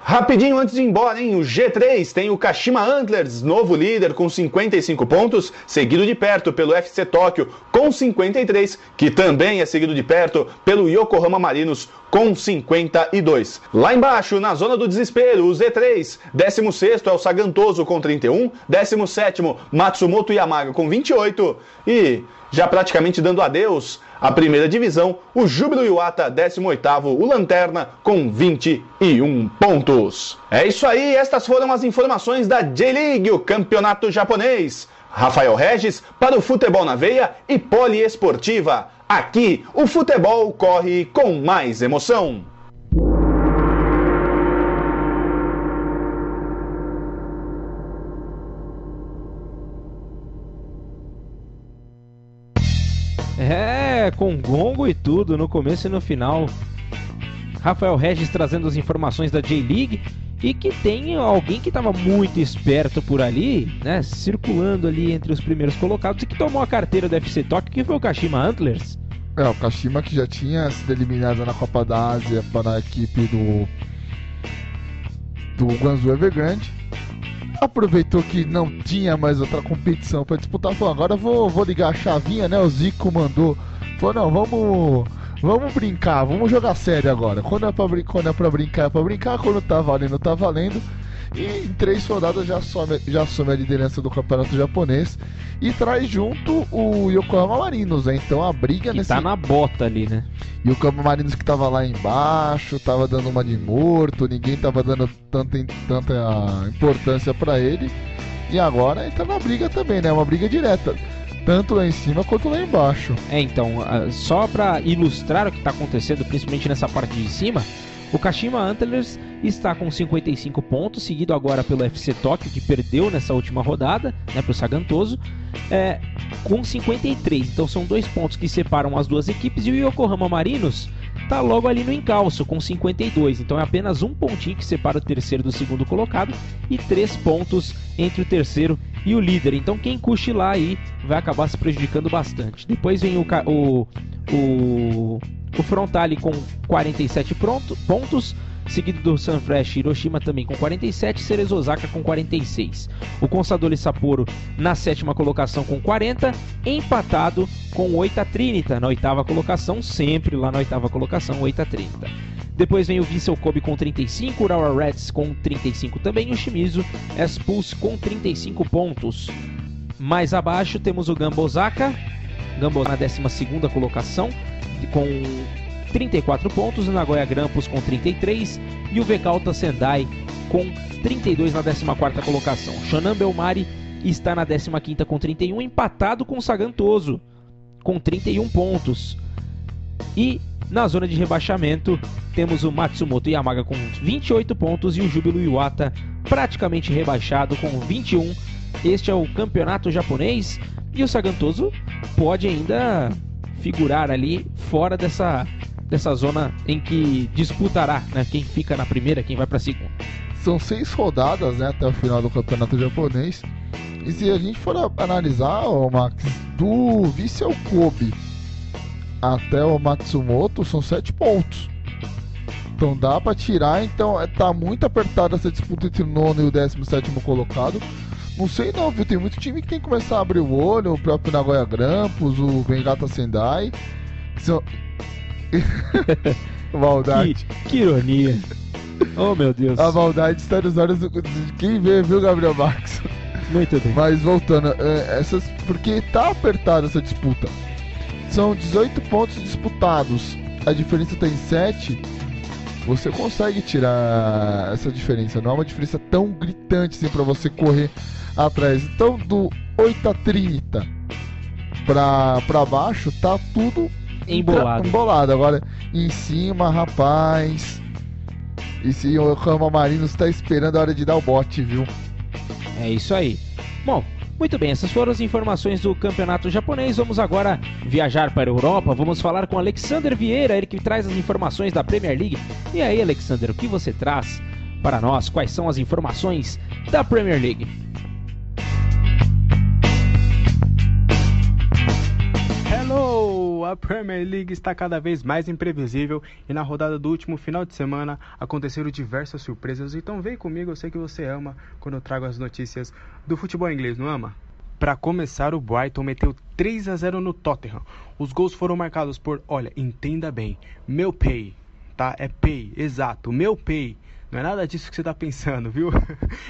Rapidinho antes de ir embora, hein? O G3 tem o Kashima Antlers, novo líder com 55 pontos, seguido de perto pelo FC Tóquio com 53, que também é seguido de perto pelo Yokohama Marinos com 52. Lá embaixo, na zona do desespero, o Z3, 16º é o Sagantoso com 31, 17º Matsumoto Yamaga com 28 e já praticamente dando adeus à primeira divisão, o Júbilo Iwata, 18º, o Lanterna, com 21 pontos. É isso aí, estas foram as informações da J-League, o campeonato japonês. Rafael Regis para o Futebol na Veia e Poliesportiva. Aqui, o futebol corre com mais emoção. Com gongo e tudo, no começo e no final. Rafael Regis trazendo as informações da J-League e que tem alguém que estava muito esperto por ali, né, circulando ali entre os primeiros colocados e que tomou a carteira do FC Tóquio, que foi o Kashima Antlers. O Kashima, que já tinha sido eliminado na Copa da Ásia para a equipe do Guangzhou Evergrande. Aproveitou que não tinha mais outra competição para disputar, falou, agora vou ligar a chavinha, né? O Zico mandou, falou, não, vamos brincar, vamos jogar sério agora. Quando é pra brincar, é pra brincar, quando tá valendo. E em 3 rodadas já assume a liderança do campeonato japonês e traz junto o Yokohama Marinos, né? Então a briga que tá na bota ali, né? E o Yokohama Marinos que tava lá embaixo, tava dando uma de morto, ninguém tava dando tanta importância pra ele. E agora entra na briga também, né? Uma briga direta, tanto lá em cima quanto lá embaixo. Então, só pra ilustrar o que tá acontecendo, principalmente nessa parte de cima, o Kashima Antlers está com 55 pontos, seguido agora pelo FC Tóquio, que perdeu nessa última rodada, né, para o Sagantoso, com 53. Então são 2 pontos que separam as duas equipes, e o Yokohama Marinos está logo ali no encalço, com 52. Então é apenas 1 pontinho que separa o terceiro do segundo colocado e 3 pontos entre o terceiro e o líder. Então quem cochilar aí vai acabar se prejudicando bastante. Depois vem o Frontale com 47 pontos, seguido do Sanfrecce Hiroshima também com 47, Cerezo Osaka com 46. O Consadole Sapporo na 7ª colocação com 40, empatado com o Oita Trinita na 8ª colocação, sempre lá na 8ª colocação, Oita Trinita. Depois vem o Vissel Kobe com 35, o Urawa Reds com 35 também, e o Shimizu S-Pulse com 35 pontos. Mais abaixo temos o Gamba Osaka na 12ª colocação, com 34 pontos, o Nagoya Grampus com 33 e o Vegalta Sendai com 32 na 14ª colocação. Shonan Bellmare está na 15ª com 31, empatado com o Sagantoso com 31 pontos. E na zona de rebaixamento temos o Matsumoto Yamaga com 28 pontos e o Júbilo Iwata praticamente rebaixado com 21. Este é o campeonato japonês e o Sagantoso pode ainda figurar ali fora dessa zona em que disputará, né, quem fica na primeira, quem vai para a segunda. São 6 rodadas, né, até o final do campeonato japonês. E se a gente for analisar, Max, do Vissel Kobe até o Matsumoto são 7 pontos. Então dá pra tirar, então tá muito apertada essa disputa entre o 9º e o 17º colocado. Não sei não, viu? Tem muito time que tem que começar a abrir o olho, o próprio Nagoya Grampus, o Bengata Sendai. São... Maldade. Que ironia. Oh, meu Deus. A maldade está nos olhos de quem vê, viu, Gabriel Marques? Muito bem. Mas voltando, porque tá apertada essa disputa. São 18 pontos disputados. A diferença tá em 7. Você consegue tirar essa diferença. Não é uma diferença tão gritante assim pra você correr atrás. Então, do 8 a 30 pra baixo, tá tudo embolado. Agora, em cima, rapaz. E se o Yokohama Marinos está esperando a hora de dar o bote, viu? É isso aí. Bom, muito bem, essas foram as informações do campeonato japonês. Vamos agora viajar para a Europa. Vamos falar com Alexander Vieira, ele que traz as informações da Premier League. E aí, Alexander, o que você traz para nós? Quais são as informações da Premier League? Hello! A Premier League está cada vez mais imprevisível e na rodada do último final de semana aconteceram diversas surpresas. Então vem comigo, eu sei que você ama quando eu trago as notícias do futebol inglês, não ama? Para começar, o Brighton meteu 3-0 no Tottenham. Os gols foram marcados por, olha, entenda bem, Maupay, tá? É Pay, exato, Maupay. Não é nada disso que você está pensando, viu?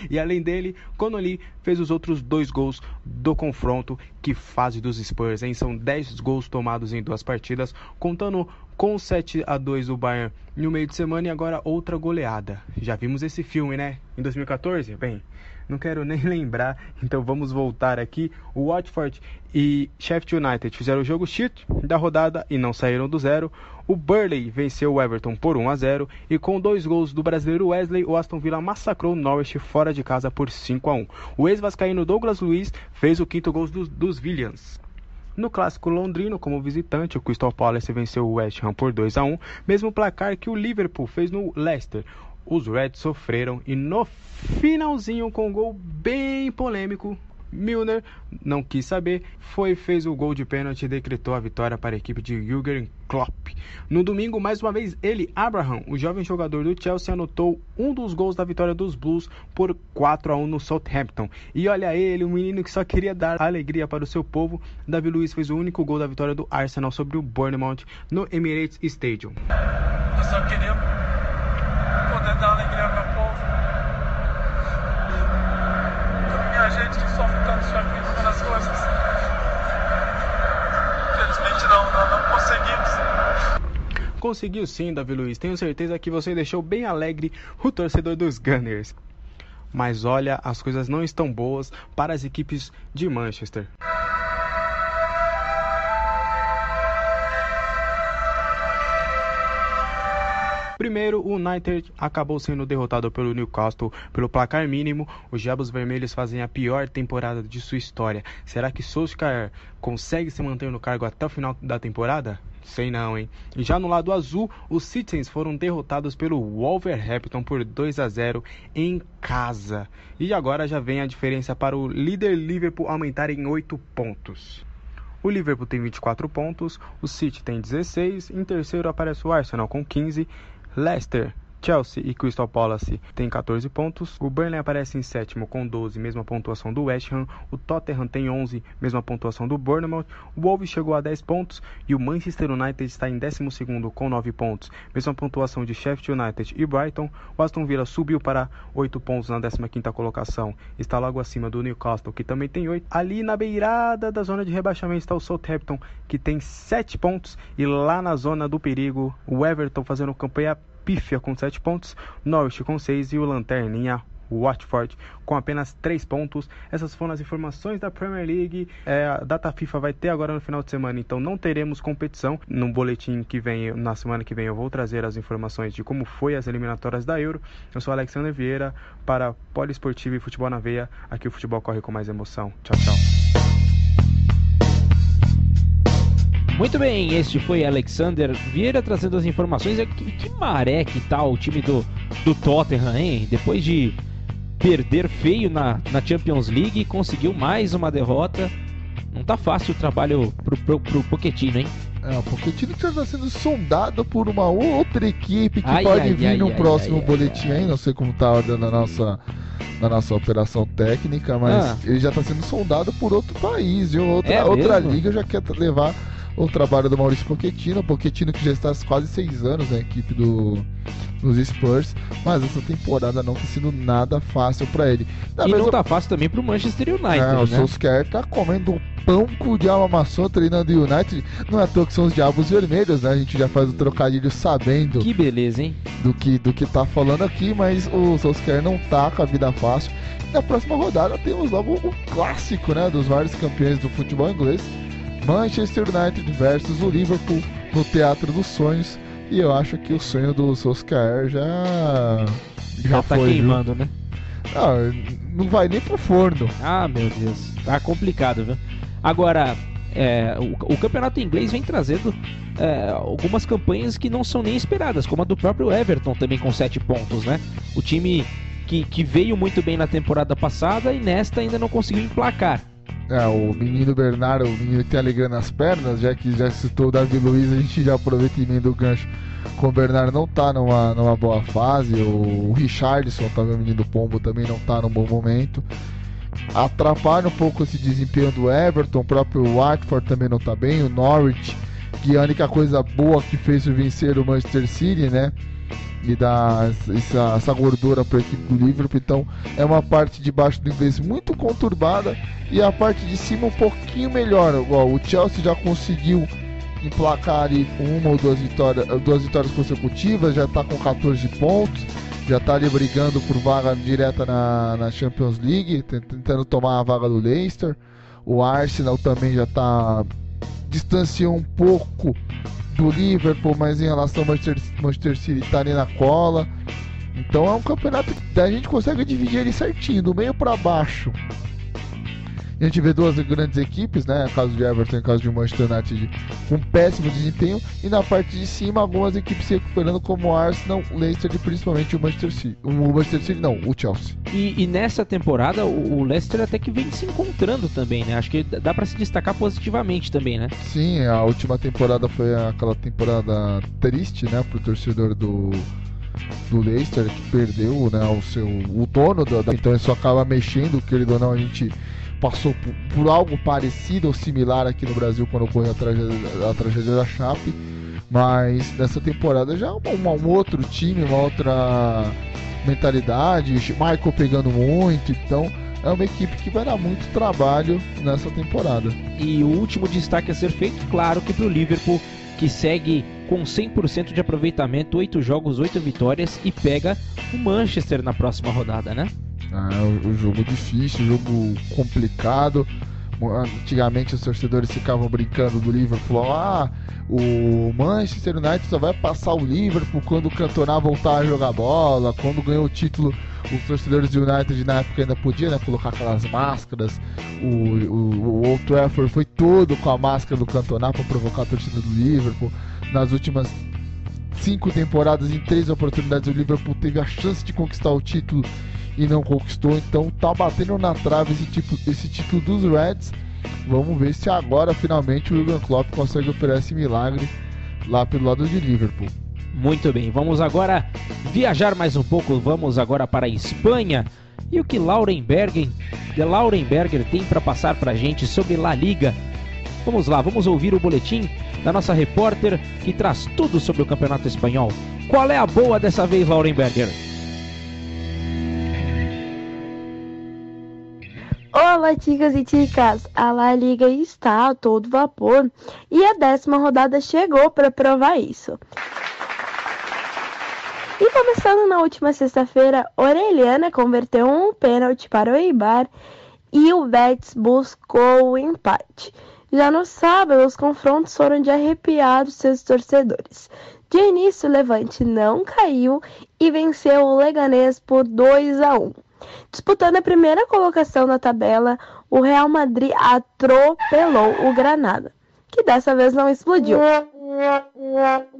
E além dele, Connolly fez os outros 2 gols do confronto. Que fase dos Spurs, hein? São 10 gols tomados em 2 partidas, contando com 7-2 do Bayern no meio de semana e agora outra goleada. Já vimos esse filme, né? Em 2014? Bem, não quero nem lembrar, então vamos voltar aqui. O Watford e Sheffield United fizeram o jogo cheat da rodada e não saíram do zero. O Burnley venceu o Everton por 1-0 e com 2 gols do brasileiro Wesley, o Aston Villa massacrou o Norwich fora de casa por 5-1. O ex-vascaíno Douglas Luiz fez o 5º gol dos Williams. No clássico londrino, como visitante, o Crystal Palace venceu o West Ham por 2-1, mesmo placar que o Liverpool fez no Leicester. Os Reds sofreram e no finalzinho, com um gol bem polêmico, Milner não quis saber, fez o gol de pênalti e decretou a vitória para a equipe de Jürgen Klopp. No domingo, mais uma vez, ele, Abraham, o jovem jogador do Chelsea, anotou um dos gols da vitória dos Blues por 4-1 no Southampton. E olha ele, um menino que só queria dar alegria para o seu povo. Davi Luiz fez o único gol da vitória do Arsenal sobre o Bournemouth no Emirates Stadium. Eu só queria poder dar alegria ao meu povo. Minha gente que sofre tanto sacrifício nas coisas. Infelizmente não conseguimos. Conseguiu sim, Davi Luiz. Tenho certeza que você deixou bem alegre o torcedor dos Gunners. Mas olha, as coisas não estão boas para as equipes de Manchester. Primeiro, o United acabou sendo derrotado pelo Newcastle pelo placar mínimo. Os Diabos Vermelhos fazem a pior temporada de sua história. Será que Solskjaer consegue se manter no cargo até o final da temporada? Sei não, hein? E já no lado azul, os Citizens foram derrotados pelo Wolverhampton por 2-0 em casa. E agora já vem a diferença para o líder Liverpool aumentar em 8 pontos. O Liverpool tem 24 pontos, o City tem 16, em terceiro aparece o Arsenal com 15, Leicester, Chelsea e Crystal Palace tem 14 pontos. O Burnley aparece em sétimo com 12, mesma pontuação do West Ham. O Tottenham tem 11, mesma pontuação do Bournemouth. O Wolves chegou a 10 pontos e o Manchester United está em 12º com 9 pontos, mesma pontuação de Sheffield United e Brighton. O Aston Villa subiu para 8 pontos na 15ª colocação, está logo acima do Newcastle, que também tem 8. Ali na beirada da zona de rebaixamento está o Southampton, que tem 7 pontos, e lá na zona do perigo, o Everton fazendo campanha pífia com 7 pontos, Norwich com 6 e o lanterninha Watford com apenas 3 pontos. Essas foram as informações da Premier League. A data FIFA vai ter agora no final de semana, então não teremos competição. No boletim que vem, na semana que vem, eu vou trazer as informações de como foi as eliminatórias da Euro. Eu sou Alexander Vieira para Poliesportivo e Futebol na Veia. Aqui o futebol corre com mais emoção. Tchau, tchau. Muito bem, este foi Alexander Vieira trazendo as informações. Que maré que tá o time do Tottenham, hein? Depois de perder feio na Champions League, conseguiu mais uma derrota. Não tá fácil o trabalho pro Pochettino, hein? O Pochettino já está sendo sondado por uma outra equipe que pode vir num próximo boletim aí, não sei como está a ordem na nossa operação técnica, mas ele já está sendo sondado por outro país, outra liga já quer levar o trabalho do Maurício Pochettino que já está há quase 6 anos na equipe dos Spurs, mas essa temporada não está sendo nada fácil para ele. Não está fácil também para o Manchester United, né? O Solskjaer está comendo pão com o diabo amassou treinando o United. Não é à toa que são os diabos vermelhos, né? A gente já faz o trocadilho sabendo. Que beleza, hein? Do que tá falando aqui, mas o Solskjaer não tá com a vida fácil. Na próxima rodada temos logo o clássico, né? Dos vários campeões do futebol inglês. Manchester United versus o Liverpool no Teatro dos Sonhos. E eu acho que o sonho do Solskjaer já tá foi, queimando, viu? Né? Não vai nem pro forno. Meu Deus, tá complicado, viu? Agora, o campeonato inglês vem trazendo algumas campanhas que não são nem esperadas, como a do próprio Everton, também com 7 pontos, né? O time que veio muito bem na temporada passada e nesta ainda não conseguiu emplacar. O menino Bernardo, o menino que tem alegria nas pernas, já que já citou o Davi Luiz, a gente já aproveita e emenda o gancho. Com o Bernardo não tá numa boa fase, o Richarlison, também o menino Pombo, também não tá num bom momento. Atrapalha um pouco esse desempenho do Everton, o próprio Watford também não tá bem, o Norwich, que a única coisa boa que fez vencer o Manchester City, né? E dar essa gordura para a equipe do Liverpool. Então é uma parte de baixo do inglês muito conturbada e a parte de cima um pouquinho melhor. O Chelsea já conseguiu emplacar ali uma ou duas vitórias consecutivas, já está com 14 pontos, já está ali brigando por vaga direta na Champions League, tentando tomar a vaga do Leicester. O Arsenal também já distanciou um pouco do Liverpool, mas em relação ao Manchester City tá ali na cola. Então é um campeonato que a gente consegue dividir ele certinho, do meio para baixo. A gente vê duas grandes equipes, né? No caso de Everton e no caso de Manchester United, com péssimo desempenho. E na parte de cima, algumas equipes se recuperando, como o Arsenal, o Leicester e principalmente o Manchester City. O Chelsea. E nessa temporada, o Leicester até que vem se encontrando também, né? Acho que dá para se destacar positivamente também, né? Sim, a última temporada foi aquela temporada triste, né? Pro torcedor do Leicester, que perdeu, né, o dono então isso acaba mexendo, querido ou não, a gente passou por algo parecido ou similar aqui no Brasil quando ocorreu a tragédia da Chape, mas nessa temporada já um outro time, uma outra mentalidade, Michael pegando muito, então é uma equipe que vai dar muito trabalho nessa temporada. E o último destaque a ser feito, claro, que pro Liverpool, que segue com 100% de aproveitamento, 8 jogos, 8 vitórias, e pega o Manchester na próxima rodada, né? O jogo difícil, jogo complicado. Antigamente os torcedores ficavam brincando do Liverpool, o Manchester United só vai passar o Liverpool quando o Cantona voltar a jogar bola, quando ganhou o título. Os torcedores do United na época ainda podiam, né, colocar aquelas máscaras. O Old Trafford foi todo com a máscara do Cantona para provocar a torcida do Liverpool. Nas últimas 5 temporadas, em 3 oportunidades, o Liverpool teve a chance de conquistar o título e não conquistou, então tá batendo na trave esse título dos Reds. Vamos ver se agora finalmente o Jürgen Klopp consegue operar esse milagre lá pelo lado de Liverpool. Muito bem, vamos agora viajar mais um pouco, vamos agora para a Espanha. E o que Laurenberger tem para passar pra gente sobre La Liga? Vamos lá, vamos ouvir o boletim da nossa repórter que traz tudo sobre o Campeonato Espanhol. Qual é a boa dessa vez, Laurenberger? Olá, ticas e ticas! A La Liga está a todo vapor e a 10ª rodada chegou para provar isso. E começando na última sexta-feira, Orellana converteu um pênalti para o Eibar e o Betis buscou o empate. Já no sábado, os confrontos foram de arrepiar os seus torcedores. De início, o Levante não caiu e venceu o Leganés por 2-1. Disputando a primeira colocação na tabela, o Real Madrid atropelou o Granada, que dessa vez não explodiu.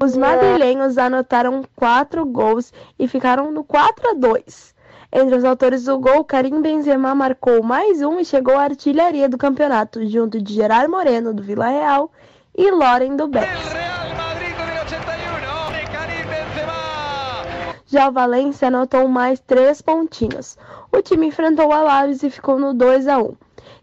Os madrilenhos anotaram 4 gols e ficaram no 4-2. Entre os autores do gol, Karim Benzema marcou mais um e chegou à artilharia do campeonato, junto de Gerard Moreno, do Villarreal, e Loren do Betis. Já o Valência anotou mais 3 pontinhos. O time enfrentou o Alaves e ficou no 2-1.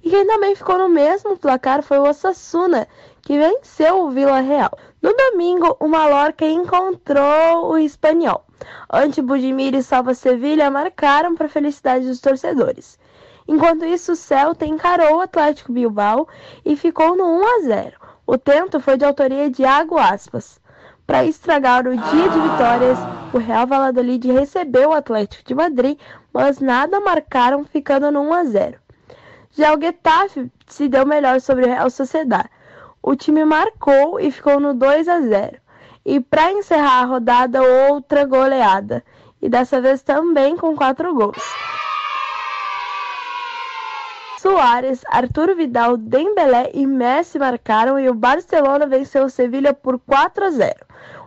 E quem também ficou no mesmo placar foi o Osasuna, que venceu o Vila Real. No domingo, o Mallorca encontrou o Espanhol. Ante Budimir e Salva Sevilha marcaram para a felicidade dos torcedores. Enquanto isso, o Celta encarou o Atlético Bilbao e ficou no 1-0. O tento foi de autoria de Iago Aspas. Para estragar o dia de vitórias, o Real Valladolid recebeu o Atlético de Madrid, mas nada marcaram, ficando no 1-0. Já o Getafe se deu melhor sobre o Real Sociedad. O time marcou e ficou no 2-0. E para encerrar a rodada, outra goleada. E dessa vez também com 4 gols. Suárez, Arturo Vidal, Dembélé e Messi marcaram e o Barcelona venceu o Sevilha por 4-0.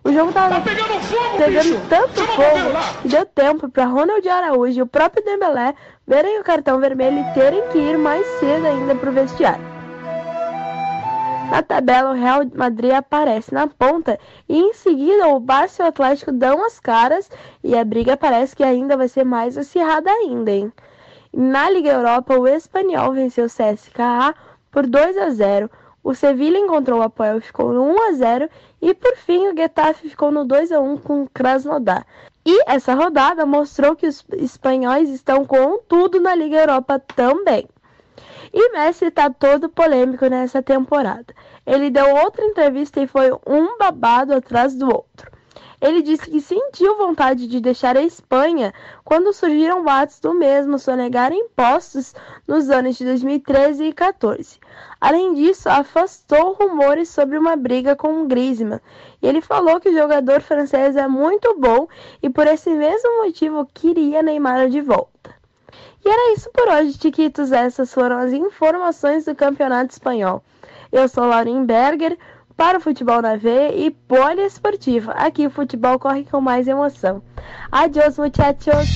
O jogo estava pegando tanto fogo que deu tempo para Ronald Araújo e o próprio Dembélé verem o cartão vermelho e terem que ir mais cedo ainda para o vestiário. Na tabela, o Real Madrid aparece na ponta e em seguida o Barça e o Atlético dão as caras e a briga parece que ainda vai ser mais acirrada ainda, hein? Na Liga Europa, o Espanhol venceu o CSKA por 2-0. O Sevilha encontrou o Apoel e ficou no 1-0. E por fim, o Getafe ficou no 2-1 com o Krasnodar. E essa rodada mostrou que os espanhóis estão com tudo na Liga Europa também. E Messi está todo polêmico nessa temporada. Ele deu outra entrevista e foi um babado atrás do outro. Ele disse que sentiu vontade de deixar a Espanha quando surgiram boatos do mesmo sonegar impostos nos anos de 2013 e 2014. Além disso, afastou rumores sobre uma briga com o Griezmann. E ele falou que o jogador francês é muito bom e por esse mesmo motivo queria Neymar de volta. E era isso por hoje, Chiquitos. Essas foram as informações do Campeonato Espanhol. Eu sou Lauren Berger, para o Futebol na Veia e Poliesportiva. Aqui o futebol corre com mais emoção. Adiós, muchachos!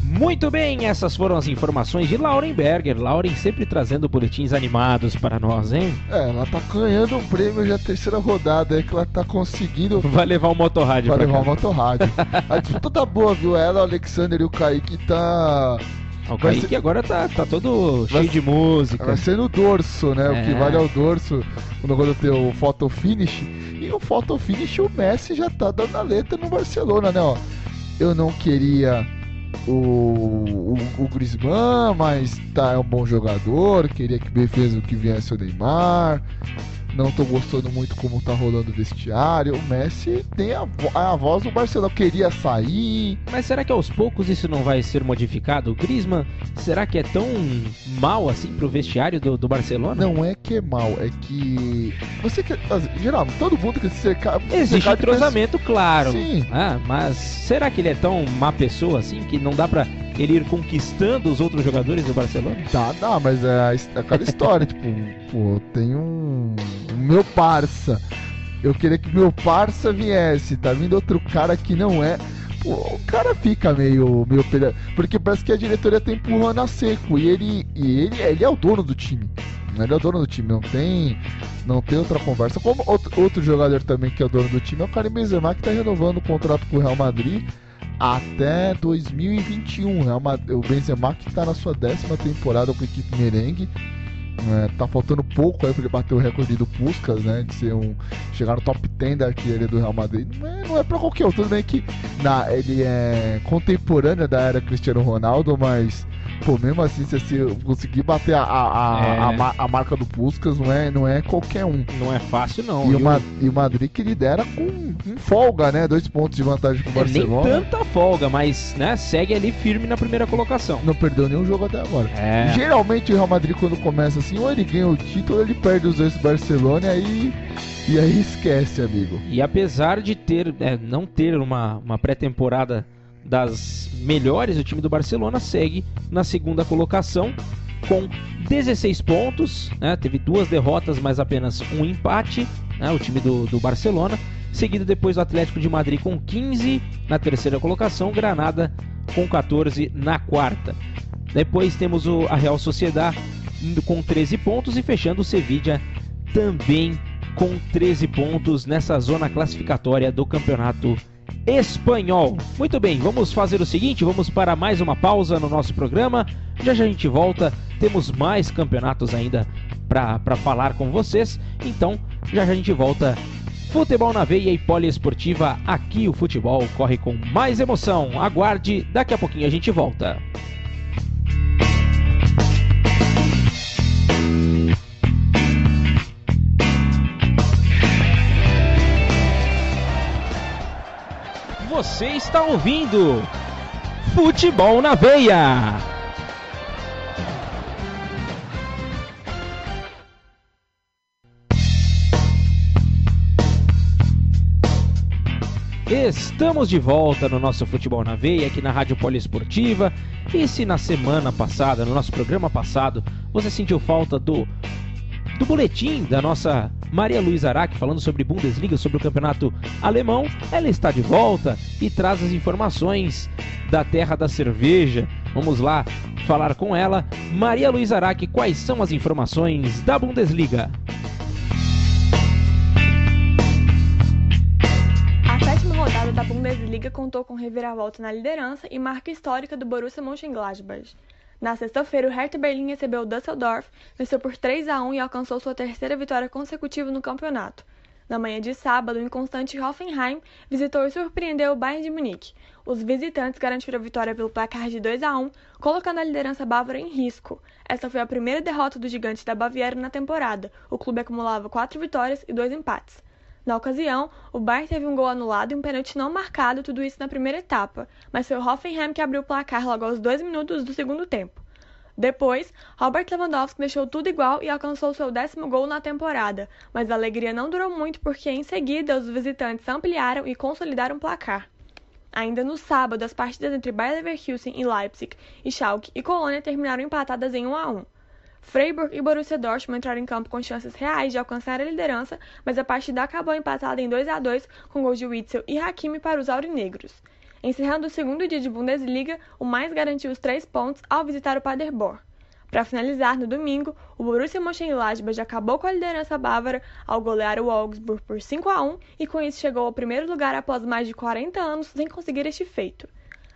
Muito bem, essas foram as informações de Lauren Berger. Lauren sempre trazendo boletins animados para nós, hein? Ela tá ganhando um prêmio já a 3ª rodada, é que ela tá conseguindo... Vai levar o motorrádio. Vai levar o motorrádio. A disputa tá boa, viu? Ela, o Alexander e o Kaique tá... O Kaique agora tá todo cheio de música. Vai ser no dorso, né? O que vale é o dorso. Quando tem o photo finish. E o photo finish, o Messi já tá dando a letra no Barcelona, né? Ó, eu não queria o Griezmann, mas é um bom jogador. Queria que defesa que viesse o Neymar. Não tô gostando muito como tá rolando o vestiário. O Messi tem a voz do Barcelona. Queria sair. Mas será que aos poucos isso não vai ser modificado? O Griezmann, será que é tão mal assim pro vestiário do Barcelona? Não é que é mal, é que... Você quer... Geral, todo mundo quer se cercar... Existe entrosamento, claro. Sim. Mas será que ele é tão má pessoa assim que não dá pra ele ir conquistando os outros jogadores do Barcelona? Dá, mas é aquela história, tipo, pô, tem o meu parça. Eu queria que meu parça viesse. Tá vindo outro cara que não é. Pô, o cara fica meio porque parece que a diretoria tá empurrando a seco. E ele é o dono do time. Ele é o dono do time. Não tem outra conversa. Como outro jogador também que é o dono do time é o Karim Benzema, que tá renovando o contrato com o Real Madrid até 2021. O Benzema que tá na sua 10ª temporada com a equipe merengue. Tá faltando pouco aí pra ele bater o recorde do Puskás, né? De ser chegar no top 10 da artilharia do Real Madrid. Não é pra qualquer um. Tudo bem que ele é contemporâneo da era Cristiano Ronaldo, mas pô, mesmo assim, se você conseguir bater a marca do Puskás, não é qualquer um. Não é fácil, não. E o Madrid que lidera com folga, né? 2 pontos de vantagem pro Barcelona. Nem tanta folga, mas né, segue ali firme na primeira colocação. Não perdeu nenhum jogo até agora. Geralmente o Real Madrid, quando começa assim, ou ele ganha o título, ou ele perde os 2 do Barcelona e aí esquece, amigo. E apesar de não ter uma pré-temporada das melhores, o time do Barcelona segue na 2ª colocação com 16 pontos, né? Teve 2 derrotas, mas apenas um empate, né? O time do Barcelona, seguido depois do Atlético de Madrid com 15 na 3ª colocação, Granada com 14 na 4ª. Depois temos a Real Sociedad com 13 pontos e fechando o Sevilla também com 13 pontos nessa zona classificatória do Campeonato Espanhol. Muito bem, vamos fazer o seguinte, vamos para mais uma pausa no nosso programa. Já a gente volta, temos mais campeonatos ainda para falar com vocês. Então, já a gente volta. Futebol na Veia e Poliesportiva, aqui o futebol corre com mais emoção. Aguarde, daqui a pouquinho a gente volta. Você está ouvindo Futebol na Veia. Estamos de volta no nosso Futebol na Veia, aqui na Rádio Poliesportiva. E se na semana passada, no nosso programa passado, você sentiu falta do boletim da nossa Maria Luísa Araque falando sobre Bundesliga, sobre o campeonato alemão, ela está de volta e traz as informações da terra da cerveja. Vamos lá falar com ela. Maria Luísa Araque, quais são as informações da Bundesliga? A sétima rodada da Bundesliga contou com reviravolta na liderança e marca histórica do Borussia Mönchengladbach. Na sexta-feira, o Hertha Berlim recebeu o Düsseldorf, venceu por 3-1 e alcançou sua terceira vitória consecutiva no campeonato. Na manhã de sábado, o inconstante Hoffenheim visitou e surpreendeu o Bayern de Munique. Os visitantes garantiram a vitória pelo placar de 2-1, colocando a liderança bávara em risco. Essa foi a primeira derrota do gigante da Baviera na temporada. O clube acumulava 4 vitórias e 2 empates. Na ocasião, o Bayern teve um gol anulado e um pênalti não marcado, tudo isso na primeira etapa, mas foi o Hoffenheim que abriu o placar logo aos 2 minutos do segundo tempo. Depois, Robert Lewandowski deixou tudo igual e alcançou seu 10º gol na temporada, mas a alegria não durou muito porque em seguida os visitantes ampliaram e consolidaram o placar. Ainda no sábado, as partidas entre Bayer Leverkusen e Leipzig e Schalke e Colônia terminaram empatadas em 1-1. Freiburg e Borussia Dortmund entraram em campo com chances reais de alcançar a liderança, mas a partida acabou empatada em 2-2 com gols de Witzel e Hakimi para os aurinegros. Encerrando o segundo dia de Bundesliga, o Mainz garantiu os 3 pontos ao visitar o Paderborn. Para finalizar, no domingo, o Borussia Mönchengladbach acabou com a liderança bávara ao golear o Augsburg por 5-1 e com isso chegou ao primeiro lugar após mais de 40 anos sem conseguir este feito.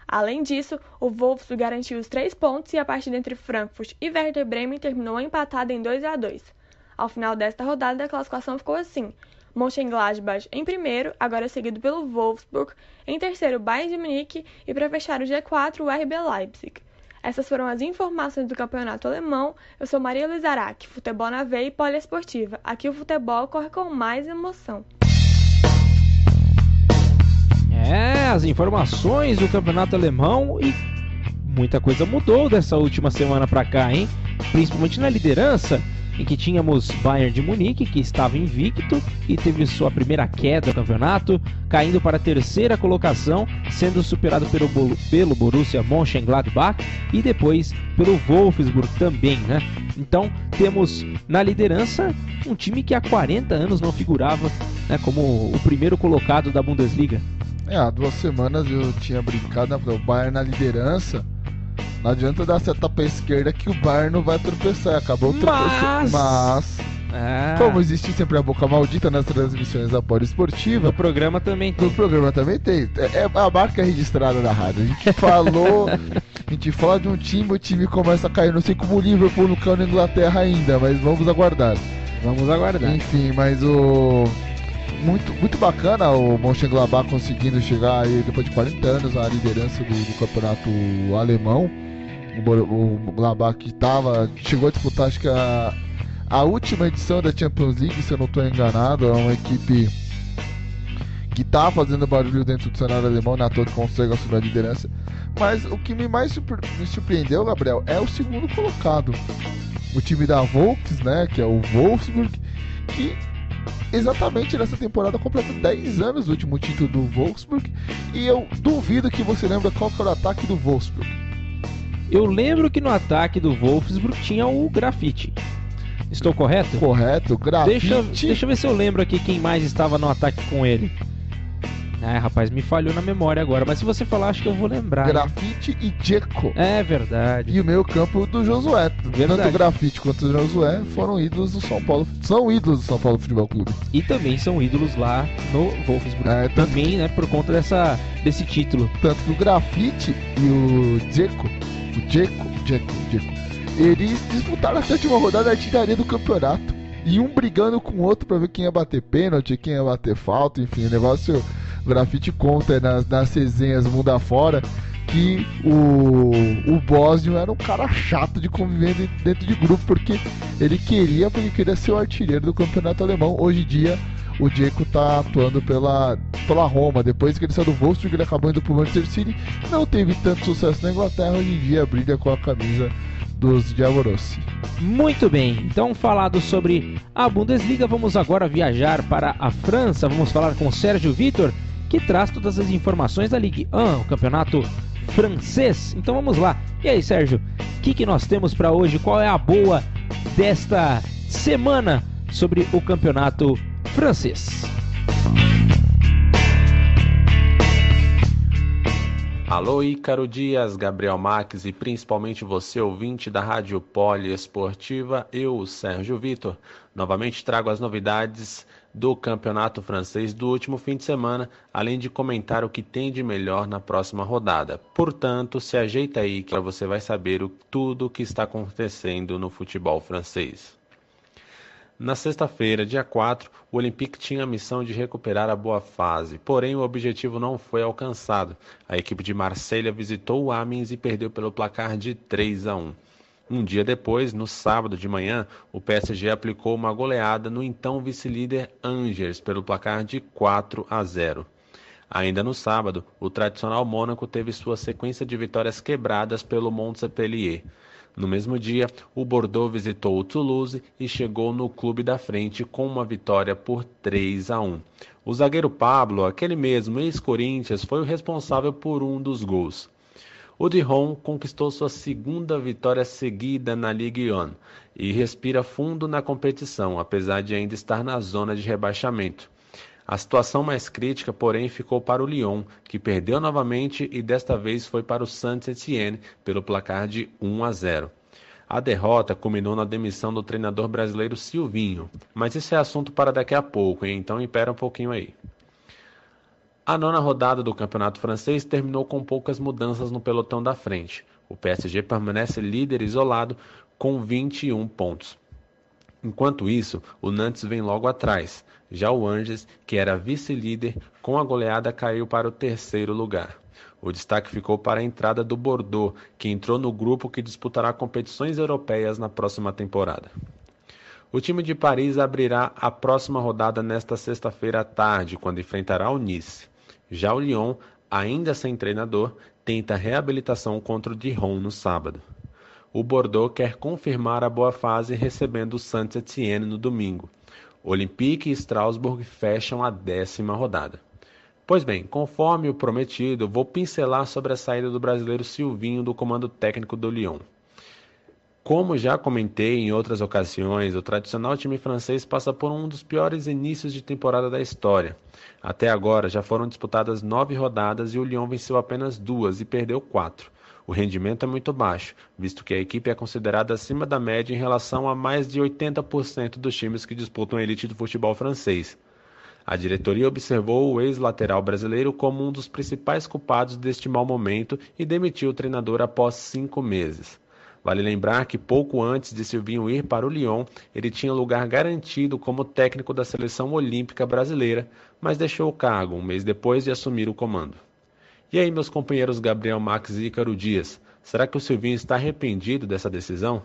Além disso, o Wolfsburg garantiu os 3 pontos e a partida entre Frankfurt e Werder Bremen terminou empatada em 2-2. Ao final desta rodada, a classificação ficou assim: Mönchengladbach em primeiro, agora seguido pelo Wolfsburg, em terceiro Bayern de Munique e para fechar o G4 o RB Leipzig. Essas foram as informações do campeonato alemão. Eu sou Maria Luísa Araque, Futebol na Veia e Poliesportiva. Aqui o futebol corre com mais emoção. As informações do campeonato alemão, e muita coisa mudou dessa última semana pra cá, hein? Principalmente na liderança, em que tínhamos Bayern de Munique, que estava invicto e teve sua primeira queda no campeonato, caindo para a terceira colocação, sendo superado pelo Borussia Mönchengladbach e depois pelo Wolfsburg também, né? Então temos na liderança um time que há 40 anos não figurava, né, como o primeiro colocado da Bundesliga. Há 2 semanas eu tinha brincado, o Bayern na liderança. Não adianta dar seta pra esquerda que o Bayern não vai tropeçar. Acabou tropeçando. Mas como existe sempre a boca maldita nas transmissões da Poliesportiva, no programa também tem. No programa também tem. É a marca registrada da rádio. A gente falou, a gente fala de um time, o time começa a cair. Não sei como o Liverpool não caiu na Inglaterra ainda, mas vamos aguardar. Enfim, mas muito bacana o Mönchengladbach conseguindo chegar aí depois de 40 anos à liderança do campeonato alemão. O Gladbach que chegou a disputar, acho que a última edição da Champions League, se eu não estou enganado. É uma equipe que está fazendo barulho dentro do cenário alemão, na toa que consegue assumir a liderança. Mas o que me surpreendeu, Gabriel, é o segundo colocado, o time da Volks, né, que é o Wolfsburg, que exatamente nessa temporada completa 10 anos do último título do Wolfsburg. E eu duvido que você lembra qual que era o ataque do Wolfsburg. Eu lembro que no ataque do Wolfsburg tinha o Grafite. Estou correto? Correto, Grafite. Deixa eu ver se eu lembro aqui quem mais estava no ataque com ele. Rapaz, me falhou na memória agora, mas se você falar, acho que eu vou lembrar. Grafite e Dzeko. É verdade. E o meio campo do Josué. Tanto o Grafite quanto o Josué foram ídolos do São Paulo. São ídolos do São Paulo Futebol Clube. E também são ídolos lá no Wolfsburg. Também, né, por conta desse título. Tanto que o Grafite e o Dzeko, eles disputaram a 7ª rodada da artilharia do campeonato. E um brigando com o outro pra ver quem ia bater pênalti, quem ia bater falta, enfim, o negócio. O Grafite conta nas resenhas mundo afora que o Bósnio era um cara chato de conviver dentro de grupo, porque ele queria ser o artilheiro do campeonato alemão. Hoje em dia o Dzeko tá atuando pela Roma. Depois que ele saiu do Wolfsburg, ele acabou indo pro Manchester City. Não teve tanto sucesso na Inglaterra, hoje em dia brilha com a camisa dos Diavorossi. Muito bem, então falado sobre a Bundesliga, vamos agora viajar para a França. Vamos falar com o Sérgio Vitor, que traz todas as informações da Ligue 1, o campeonato francês. Então vamos lá. E aí, Sérgio, o que nós temos para hoje? Qual é a boa desta semana sobre o campeonato francês? Alô, Ícaro Dias, Gabriel Max e principalmente você, ouvinte da Rádio Poliesportiva, eu, Sérgio Vitor, novamente trago as novidades do campeonato francês do último fim de semana, além de comentar o que tem de melhor na próxima rodada. Portanto, se ajeita aí que você vai saber tudo o que está acontecendo no futebol francês. Na sexta-feira, dia 4, o Olympique tinha a missão de recuperar a boa fase, porém o objetivo não foi alcançado. A equipe de Marselha visitou o Amiens e perdeu pelo placar de 3-1. Um dia depois, no sábado de manhã, o PSG aplicou uma goleada no então vice-líder Angers pelo placar de 4-0. Ainda no sábado, o tradicional Mônaco teve sua sequência de vitórias quebradas pelo Montpellier. No mesmo dia, o Bordeaux visitou o Toulouse e chegou no clube da frente com uma vitória por 3-1. O zagueiro Pablo, aquele mesmo ex-Corinthians, foi o responsável por um dos gols. O Dijon conquistou sua segunda vitória seguida na Ligue 1 e respira fundo na competição, apesar de ainda estar na zona de rebaixamento. A situação mais crítica, porém, ficou para o Lyon, que perdeu novamente e desta vez foi para o Saint-Étienne pelo placar de 1-0. A derrota culminou na demissão do treinador brasileiro Silvinho, mas isso é assunto para daqui a pouco, hein? Então espera um pouquinho aí. A 9ª rodada do campeonato francês terminou com poucas mudanças no pelotão da frente. O PSG permanece líder isolado com 21 pontos. Enquanto isso, o Nantes vem logo atrás. Já o Angers, que era vice-líder, com a goleada caiu para o 3º lugar. O destaque ficou para a entrada do Bordeaux, que entrou no grupo que disputará competições europeias na próxima temporada. O time de Paris abrirá a próxima rodada nesta sexta-feira à tarde, quando enfrentará o Nice. Já o Lyon, ainda sem treinador, tenta reabilitação contra o Dijon no sábado. O Bordeaux quer confirmar a boa fase recebendo o Saint-Étienne no domingo. Olympique e Strasbourg fecham a 10ª rodada. Pois bem, conforme o prometido, vou pincelar sobre a saída do brasileiro Silvinho do comando técnico do Lyon. Como já comentei em outras ocasiões, o tradicional time francês passa por um dos piores inícios de temporada da história. Até agora já foram disputadas 9 rodadas e o Lyon venceu apenas 2 e perdeu 4. O rendimento é muito baixo, visto que a equipe é considerada acima da média em relação a mais de 80% dos times que disputam a elite do futebol francês. A diretoria observou o ex-lateral brasileiro como um dos principais culpados deste mau momento e demitiu o treinador após 5 meses. Vale lembrar que pouco antes de Silvinho ir para o Lyon, ele tinha lugar garantido como técnico da seleção olímpica brasileira, mas deixou o cargo um mês depois de assumir o comando. E aí, meus companheiros Gabriel Max e Ícaro Dias, será que o Silvinho está arrependido dessa decisão?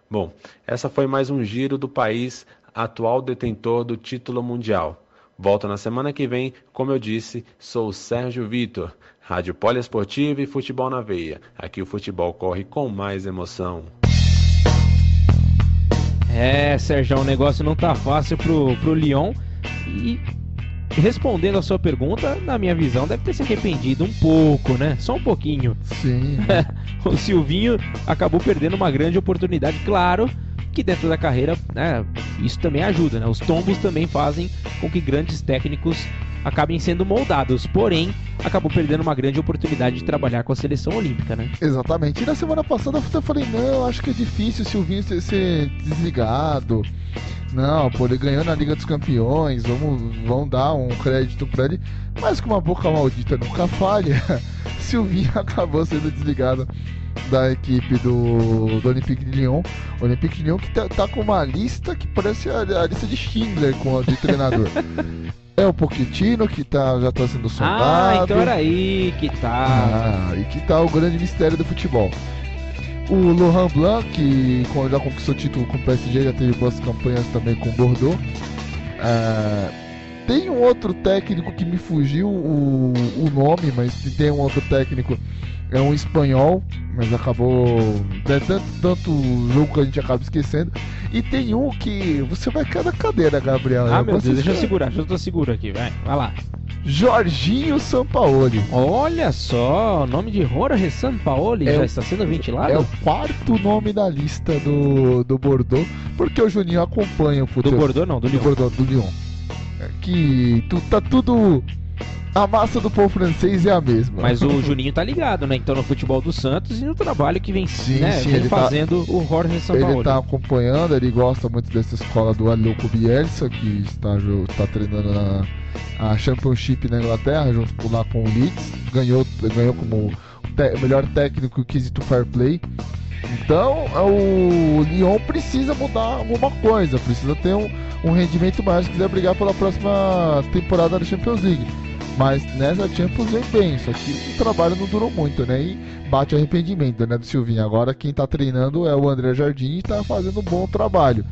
Bom, essa foi mais um giro do país atual detentor do título mundial. Volto na semana que vem, como eu disse, sou o Sérgio Vitor, Rádio Poliesportiva e Futebol na Veia. Aqui o futebol corre com mais emoção. Sérgio, o negócio não tá fácil pro Lyon e... respondendo a sua pergunta, na minha visão, deve ter se arrependido um pouco, né? Só um pouquinho. Sim. O Silvinho acabou perdendo uma grande oportunidade. Claro que dentro da carreira, né, isso também ajuda, né? Os tombos também fazem com que grandes técnicos acabem sendo moldados, porém acabou perdendo uma grande oportunidade de trabalhar com a seleção olímpica, né? Exatamente. E na semana passada eu falei, não, acho que é difícil o Silvinho ser desligado. Não, pô, ele ganhou na Liga dos Campeões, vamos dar um crédito pra ele. Mas com uma boca maldita nunca falha, Silvinho acabou sendo desligado da equipe do Olympique de Lyon. O Olympique de Lyon que tá com uma lista que parece a lista de Schindler de treinador. É o Pochettino que já tá sendo sondado. Ah, então era aí que tá. E que tá o grande mistério do futebol. O Laurent Blanc, que já conquistou o título com o PSG, já teve boas campanhas também com o Bordeaux. Tem um outro técnico que me fugiu o nome, mas tem um outro técnico, é um espanhol, mas acabou tanto jogo que a gente acaba esquecendo. E tem um que você vai cair na cadeira, Gabriel. Meu Deus, deixa eu segurar, já tô seguro aqui, vai lá. Jorginho Sampaoli. Olha só, o nome de Jorge Sampaoli já está sendo ventilado? É o quarto nome da lista do Bordeaux, porque o Juninho acompanha o futebol. Do Bordeaux não, do Lyon. Do Lyon. Que tá tudo... A massa do povo francês é a mesma. Mas o Juninho tá ligado, né? Então no futebol do Santos e no trabalho que vem, vem fazendo o Jorge Sampaoli. Ele tá acompanhando, ele gosta muito dessa escola do Alouco Bielsa, que está treinando a Championship na Inglaterra, junto lá com o Leeds. Ganhou como melhor técnico no quesito fair play. Então o Lyon precisa mudar alguma coisa, precisa ter um rendimento maior se quiser brigar pela próxima temporada da Champions League. Mas nessa Champions vem bem, só que o trabalho não durou muito, né? E bate arrependimento, né, do Silvinho. Agora quem tá treinando é o André Jardim e tá fazendo um bom trabalho.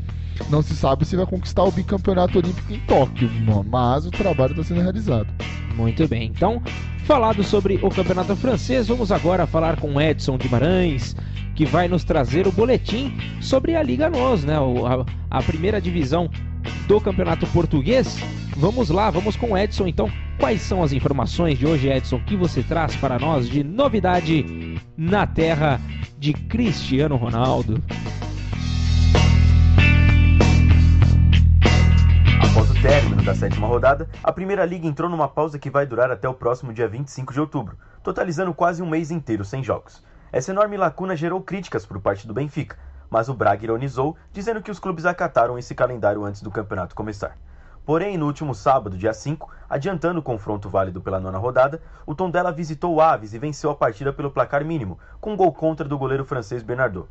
Não se sabe se vai conquistar o bicampeonato olímpico em Tóquio, mas o trabalho está sendo realizado. Muito bem, então, falado sobre o campeonato francês, vamos agora falar com Edson Guimarães, que vai nos trazer o boletim sobre a Liga NOS, né? A primeira divisão do campeonato português. Vamos lá, vamos com o Edson então. Quais são as informações de hoje, Edson, que você traz para nós de novidade na terra de Cristiano Ronaldo? Após o término da 7ª rodada, a Primeira Liga entrou numa pausa que vai durar até o próximo dia 25 de outubro, totalizando quase um mês inteiro sem jogos. Essa enorme lacuna gerou críticas por parte do Benfica, mas o Braga ironizou, dizendo que os clubes acataram esse calendário antes do campeonato começar. Porém, no último sábado, dia 5, adiantando o confronto válido pela 9ª rodada, o Tondela visitou o Aves e venceu a partida pelo placar mínimo, com um gol contra do goleiro francês Bernardo.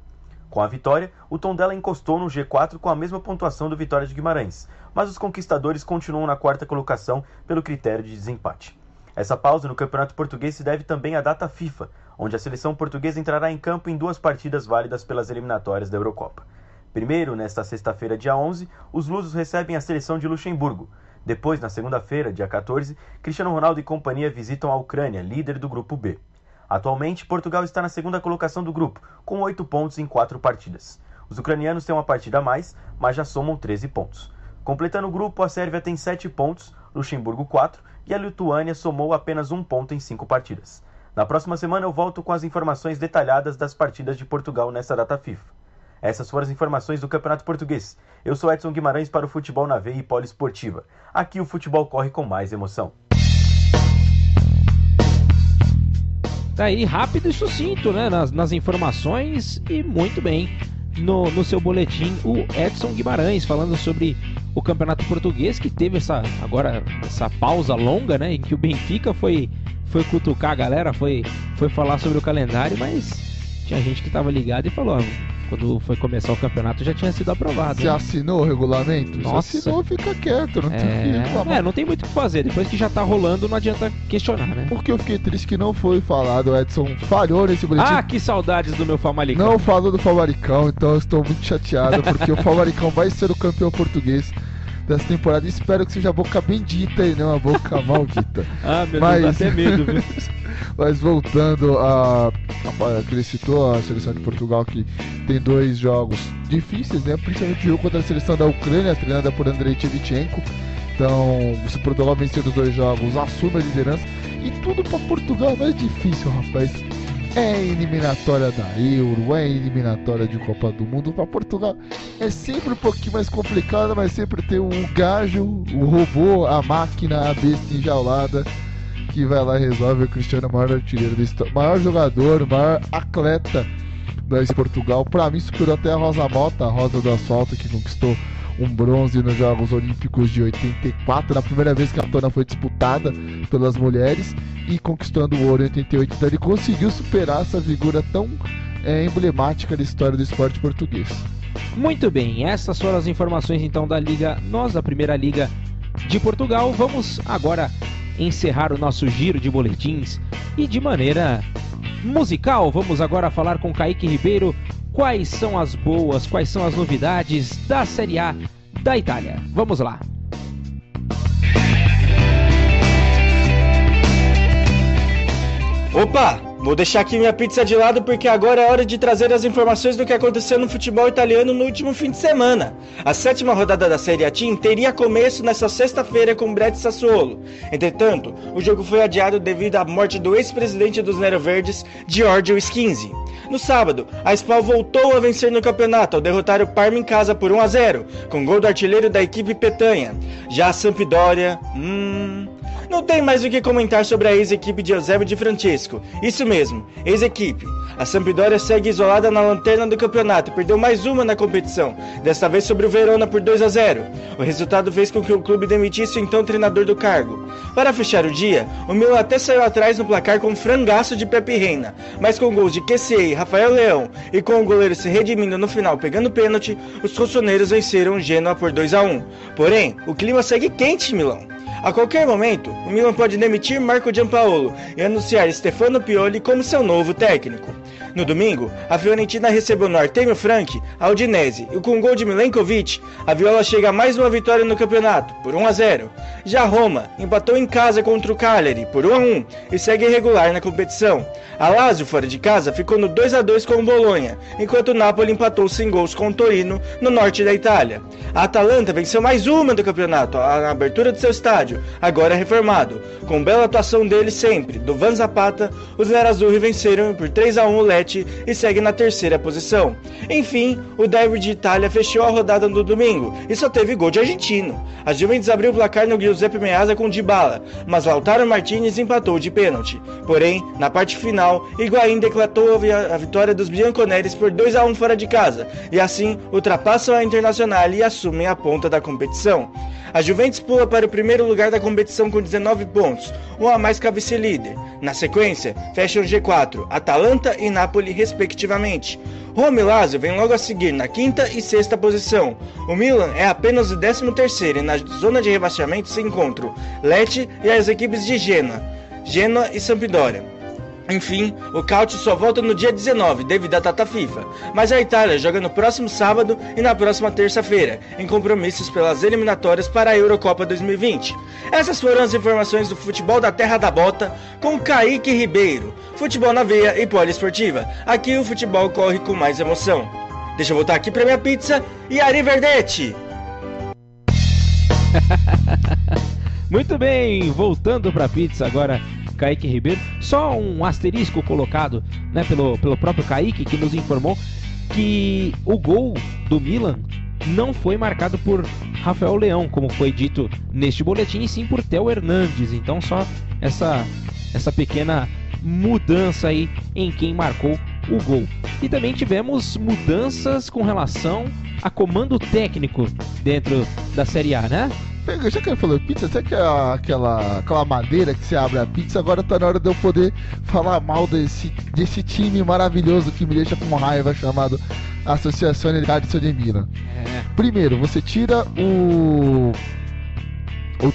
Com a vitória, o Tondela encostou no G4 com a mesma pontuação do Vitória de Guimarães, mas os conquistadores continuam na 4ª colocação pelo critério de desempate. Essa pausa no campeonato português se deve também à data FIFA, onde a seleção portuguesa entrará em campo em 2 partidas válidas pelas eliminatórias da Eurocopa. Primeiro, nesta sexta-feira, dia 11, os lusos recebem a seleção de Luxemburgo. Depois, na segunda-feira, dia 14, Cristiano Ronaldo e companhia visitam a Ucrânia, líder do grupo B. Atualmente, Portugal está na 2ª colocação do grupo, com 8 pontos em 4 partidas. Os ucranianos têm uma partida a mais, mas já somam 13 pontos. Completando o grupo, a Sérvia tem 7 pontos, Luxemburgo 4, e a Lituânia somou apenas 1 ponto em 5 partidas. Na próxima semana eu volto com as informações detalhadas das partidas de Portugal nessa data FIFA. Essas foram as informações do Campeonato Português. Eu sou Edson Guimarães para o Futebol na Veia e Poliesportiva. Aqui o futebol corre com mais emoção. Tá aí, rápido e sucinto, né? Nas informações e muito bem no seu boletim, o Edson Guimarães falando sobre o Campeonato Português, que teve essa pausa longa, né? Em que o Benfica foi cutucar a galera, foi falar sobre o calendário, mas tinha gente que tava ligado e falou, quando foi começar o campeonato já tinha sido aprovado. Você assinou o regulamento? Nossa. Se assinou, fica quieto, não tem que reclamar. Não tem muito o que fazer, depois que já tá rolando não adianta questionar, né? Porque eu fiquei triste que não foi falado, o Edson falhou nesse boletim. Ah, que saudades do meu Famalicão. Não falou do Famalicão, então eu estou muito chateado, porque o Famalicão vai ser o campeão português dessa temporada. Espero que seja a boca bendita e não a boca maldita. Meu Deus, dá até medo, viu? Mas voltando que ele citou a seleção de Portugal, que tem 2 jogos difíceis, né? Principalmente o jogo contra a seleção da Ucrânia, treinada por Andrei Shevchenko. Então, se Portugal vencer os 2 jogos, assume a liderança. E tudo para Portugal não é difícil, rapaz. É eliminatória da Euro, é eliminatória de Copa do Mundo. Para Portugal é sempre um pouquinho mais complicado, mas sempre tem o gajo, o robô, a máquina, a besta enjaulada que vai lá e resolve. O Cristiano, maior artilheiro da história, maior jogador, maior atleta de Portugal. Para mim superou até a Rosa Mota, a Rosa do Asfalto, que conquistou um bronze nos Jogos Olímpicos de 84, na primeira vez que a maratona foi disputada pelas mulheres, e conquistando o ouro em 88. Então ele conseguiu superar essa figura tão emblemática da história do esporte português. Muito bem, essas foram as informações então da Liga NOS, da Primeira Liga de Portugal. Vamos agora encerrar o nosso giro de boletins e de maneira musical. Vamos agora falar com Kaique Ribeiro quais são as boas, quais são as novidades da Série A da Itália. Vamos lá. Opa, vou deixar aqui minha pizza de lado porque agora é hora de trazer as informações do que aconteceu no futebol italiano no último fim de semana. A 7ª rodada da Série A Team teria começo nesta sexta-feira com Brescia e Sassuolo. Entretanto, o jogo foi adiado devido à morte do ex-presidente dos Neroverdes, Giorgio Scinzi. No sábado, a Spal voltou a vencer no campeonato ao derrotar o Parma em casa por 1-0, com gol do artilheiro da equipe Petanha. Já a Sampdoria... Não tem mais o que comentar sobre a ex-equipe de Eusébio Di Francesco. Isso mesmo, ex-equipe. A Sampdoria segue isolada na lanterna do campeonato e perdeu mais uma na competição, desta vez sobre o Verona por 2-0. O resultado fez com que o clube demitisse o então treinador do cargo. Para fechar o dia, o Milan até saiu atrás no placar com um frangaço de Pepe Reina, mas com gols de Kessié e Rafael Leão e com o goleiro se redimindo no final pegando pênalti, os rossoneiros venceram o Genoa por 2-1. Porém, o clima segue quente em Milão. A qualquer momento, o Milan pode demitir Marco Giampaolo e anunciar Stefano Pioli como seu novo técnico. No domingo, a Fiorentina recebeu no Artemio Franchi a Udinese e com o gol de Milenkovic, a Viola chega a mais uma vitória no campeonato, por 1-0. Já Roma empatou em casa contra o Cagliari por 1-1 e segue irregular na competição. A Lazio, fora de casa, ficou no 2-2 com o Bolonha, enquanto o Napoli empatou sem gols com o Torino, no norte da Itália. A Atalanta venceu mais uma do campeonato, na abertura do seu estádio, agora reformado. Com bela atuação dele sempre, do Van Zapata, os Nerazzurri venceram por 3-1 o Lecce e segue na terceira posição. Enfim, o derby de Itália fechou a rodada no domingo e só teve gol de argentino. A Juventus abriu o placar no Giuseppe Meazza com Dybala, mas Lautaro Martinez empatou de pênalti. Porém, na parte final, Higuaín decretou a vitória dos bianconeres por 2-1 fora de casa, e assim ultrapassam a Internazionale e assumem a ponta da competição. A Juventus pula para o primeiro lugar da competição com 19 pontos, um a mais que a vice-líder. Na sequência, fecham G4, Atalanta e Napoli respectivamente. Roma e Lazio vêm logo a seguir na quinta e sexta posição. O Milan é apenas o 13º e na zona de rebaixamento se encontram Lecce e as equipes de Genoa e Sampdoria. Enfim, o Caute só volta no dia 19, devido à data FIFA, mas a Itália joga no próximo sábado e na próxima terça-feira, em compromissos pelas eliminatórias para a Eurocopa 2020. Essas foram as informações do futebol da Terra da Bota, com Kaique Ribeiro, futebol na veia e poliesportiva. Aqui o futebol corre com mais emoção. Deixa eu voltar aqui para minha pizza e arrivederci! Muito bem, voltando para a pizza agora, Kaique Ribeiro. Só um asterisco colocado, né, pelo próprio Kaique, que nos informou que o gol do Milan não foi marcado por Rafael Leão, como foi dito neste boletim, e sim por Theo Hernandes. Então só essa pequena mudança aí em quem marcou o gol. E também tivemos mudanças com relação a comando técnico dentro da Série A, né? Já que ele falou pizza, até que aquela madeira que você abre a pizza, agora tá na hora de eu poder falar mal desse time maravilhoso que me deixa com raiva, chamado Associação Calcio de Milan. Primeiro, você tira o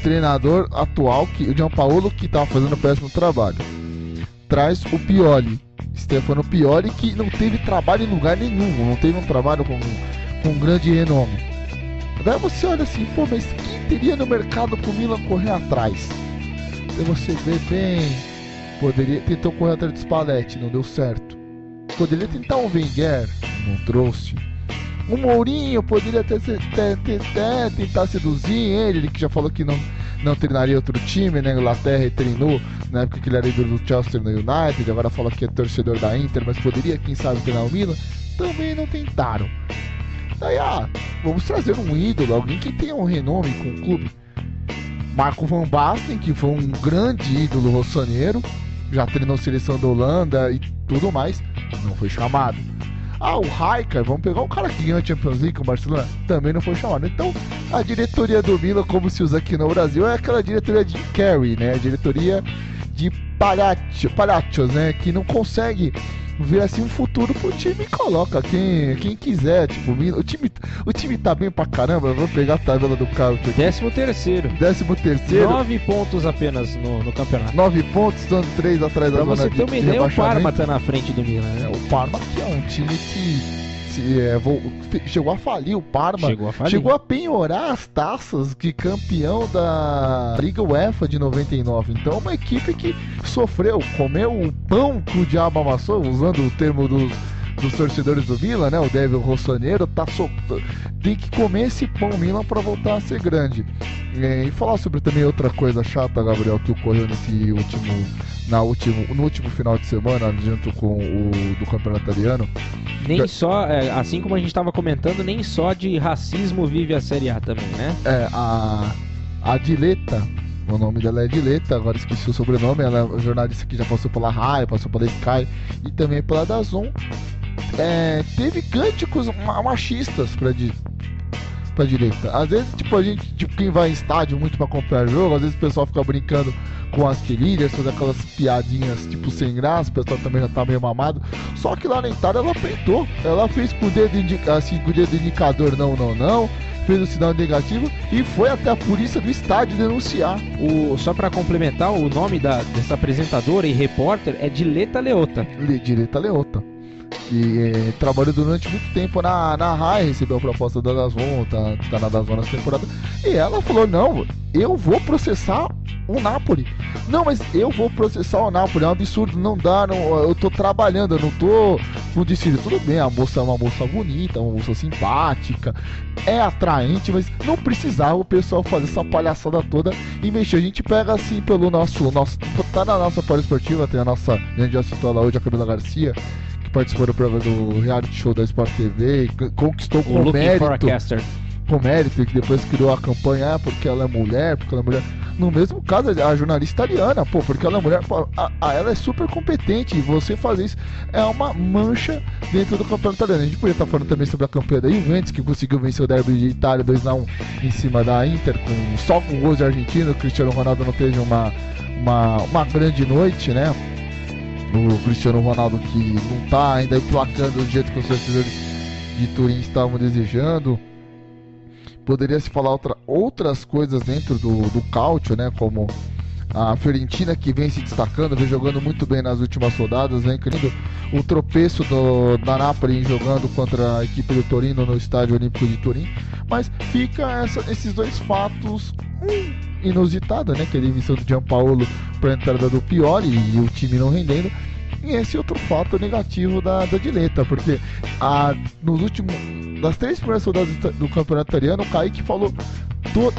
treinador atual, o Giampaolo, que tava fazendo um péssimo trabalho. Traz o Pioli, Stefano Pioli, que não teve trabalho em lugar nenhum, não teve um trabalho com grande renome. Daí você olha assim, pô, mas quem teria no mercado pro Milan correr atrás? Aí você vê bem, tentou correr atrás do Spalletti, não deu certo. Poderia tentar um Wenger, não trouxe. Um Mourinho poderia tentar seduzir ele que já falou que não não treinaria outro time, na Inglaterra e treinou, na época que ele era ídolo do Chelsea no United, agora fala que é torcedor da Inter, mas poderia, quem sabe, treinar o Milan, também não tentaram. Daí, vamos trazer um ídolo, alguém que tenha um renome com o clube. Marco van Basten, que foi um grande ídolo rossoneiro, já treinou seleção da Holanda e tudo mais, não foi chamado. O Rijkaard, vamos pegar um cara que ganhou a Champions League com o Barcelona, também não foi chamado. Então, a diretoria do Milan, como se usa aqui no Brasil, é aquela diretoria de Carey, né? A diretoria de palhaços, né? Que não consegue ver assim um futuro pro time e coloca quem quiser. Tipo, o time tá bem pra caramba. Eu vou pegar a tabela do carro. 13º. 9 pontos apenas no campeonato. 9 pontos, estão 3 atrás da zona de rebaixamento. Pra você ter uma ideia, o Parma tá na frente do Milan, né? O Parma que é um time que chegou a falir. O Parma chegou a penhorar as taças de campeão da Liga UEFA de 99. Então, uma equipe que sofreu, comeu o pão que o diabo amassou, usando o termo dos torcedores do Milan, né? O Devil Rossoneiro tem que comer esse pão Milan para voltar a ser grande. E falar sobre também outra coisa chata, Gabriel, que ocorreu no último final de semana, junto com o do campeonato italiano. Nem só, assim como a gente estava comentando, nem só de racismo vive a Série A também, né? A Diletta, o nome dela é Diletta, agora esqueci o sobrenome, ela é jornalista que já passou pela Rai, passou pela Sky e também pela DAZN. Teve cânticos machistas pra direita. Às vezes, quem vai em estádio muito pra comprar jogo, às vezes o pessoal fica brincando com as querilhas, fazer aquelas piadinhas sem graça, o pessoal também já tá meio mamado. Só que lá na Itália ela peitou, ela fez com o dedo indicador não, fez o sinal negativo e foi até a polícia do estádio denunciar. Só pra complementar, o nome dessa apresentadora e repórter é Diletta Leotta. Diletta Leotta. Que trabalhou durante muito tempo na RAI, recebeu a proposta da DAZN, tá na DAZN nessa temporada. E ela falou, não, eu vou processar o Napoli. Não, mas eu vou processar o Napoli, é um absurdo, não dá, eu tô trabalhando, eu não tô no desfile. Tudo bem, a moça é uma moça bonita, uma moça simpática, é atraente, mas não precisava o pessoal fazer essa palhaçada toda e mexer. A gente pega assim pelo nosso tá na nossa poliesportiva, tem a gente já citou ela hoje, a Camila Garcia, participou do programa do reality show da Sport TV, conquistou com mérito, e que depois criou a campanha porque ela é mulher. No mesmo caso, a jornalista italiana, porque ela é mulher, ela é super competente, e você fazer isso é uma mancha dentro do campeonato italiano. A gente podia estar falando também sobre a campanha da Juventus, que conseguiu vencer o derby de Itália 2-1 em cima da Inter, só com gols de argentino. O Cristiano Ronaldo não teve uma grande noite, né? O Cristiano Ronaldo que não tá ainda emplacando do jeito que os torcedores de Turim estavam desejando. Poderia se falar outras coisas dentro do Calcio, né? Como a Fiorentina, que vem se destacando, vem jogando muito bem nas últimas rodadas, vem criando o tropeço da Napoli jogando contra a equipe do Torino no Estádio Olímpico de Turim. Mas fica esses dois fatos inusitado, né? Que é a demissão do Gianpaolo para a entrada do Pioli e o time não rendendo. E esse outro fato negativo da Diletta, porque das 3 primeiras rodadas do campeonato italiano, o Kaique falou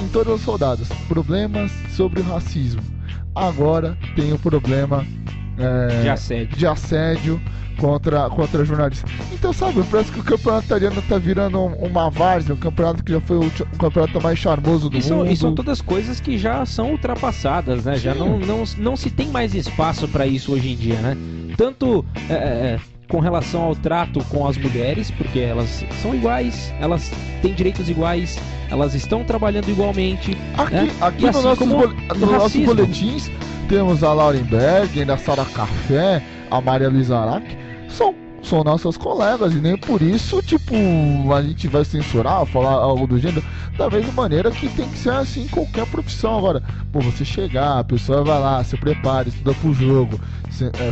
em todas as rodadas problemas sobre o racismo. Agora tem o problema de assédio contra jornalistas. Então, sabe, parece que o campeonato italiano tá virando uma várzea, um campeonato que já foi o campeonato mais charmoso do mundo. E são todas coisas que já são ultrapassadas, né? Sim. Já não se tem mais espaço para isso hoje em dia, né? Tanto com relação ao trato com as mulheres, porque elas são iguais, elas têm direitos iguais, elas estão trabalhando igualmente. Aqui nos nossos boletins temos a Lauren Berg, a Sara Café, a Maria Luísa Araque, são nossas colegas, e nem por isso, a gente vai censurar, falar algo do gênero, da mesma maneira que tem que ser assim em qualquer profissão. Agora, você chegar, a pessoa vai lá, se prepara, estuda pro jogo,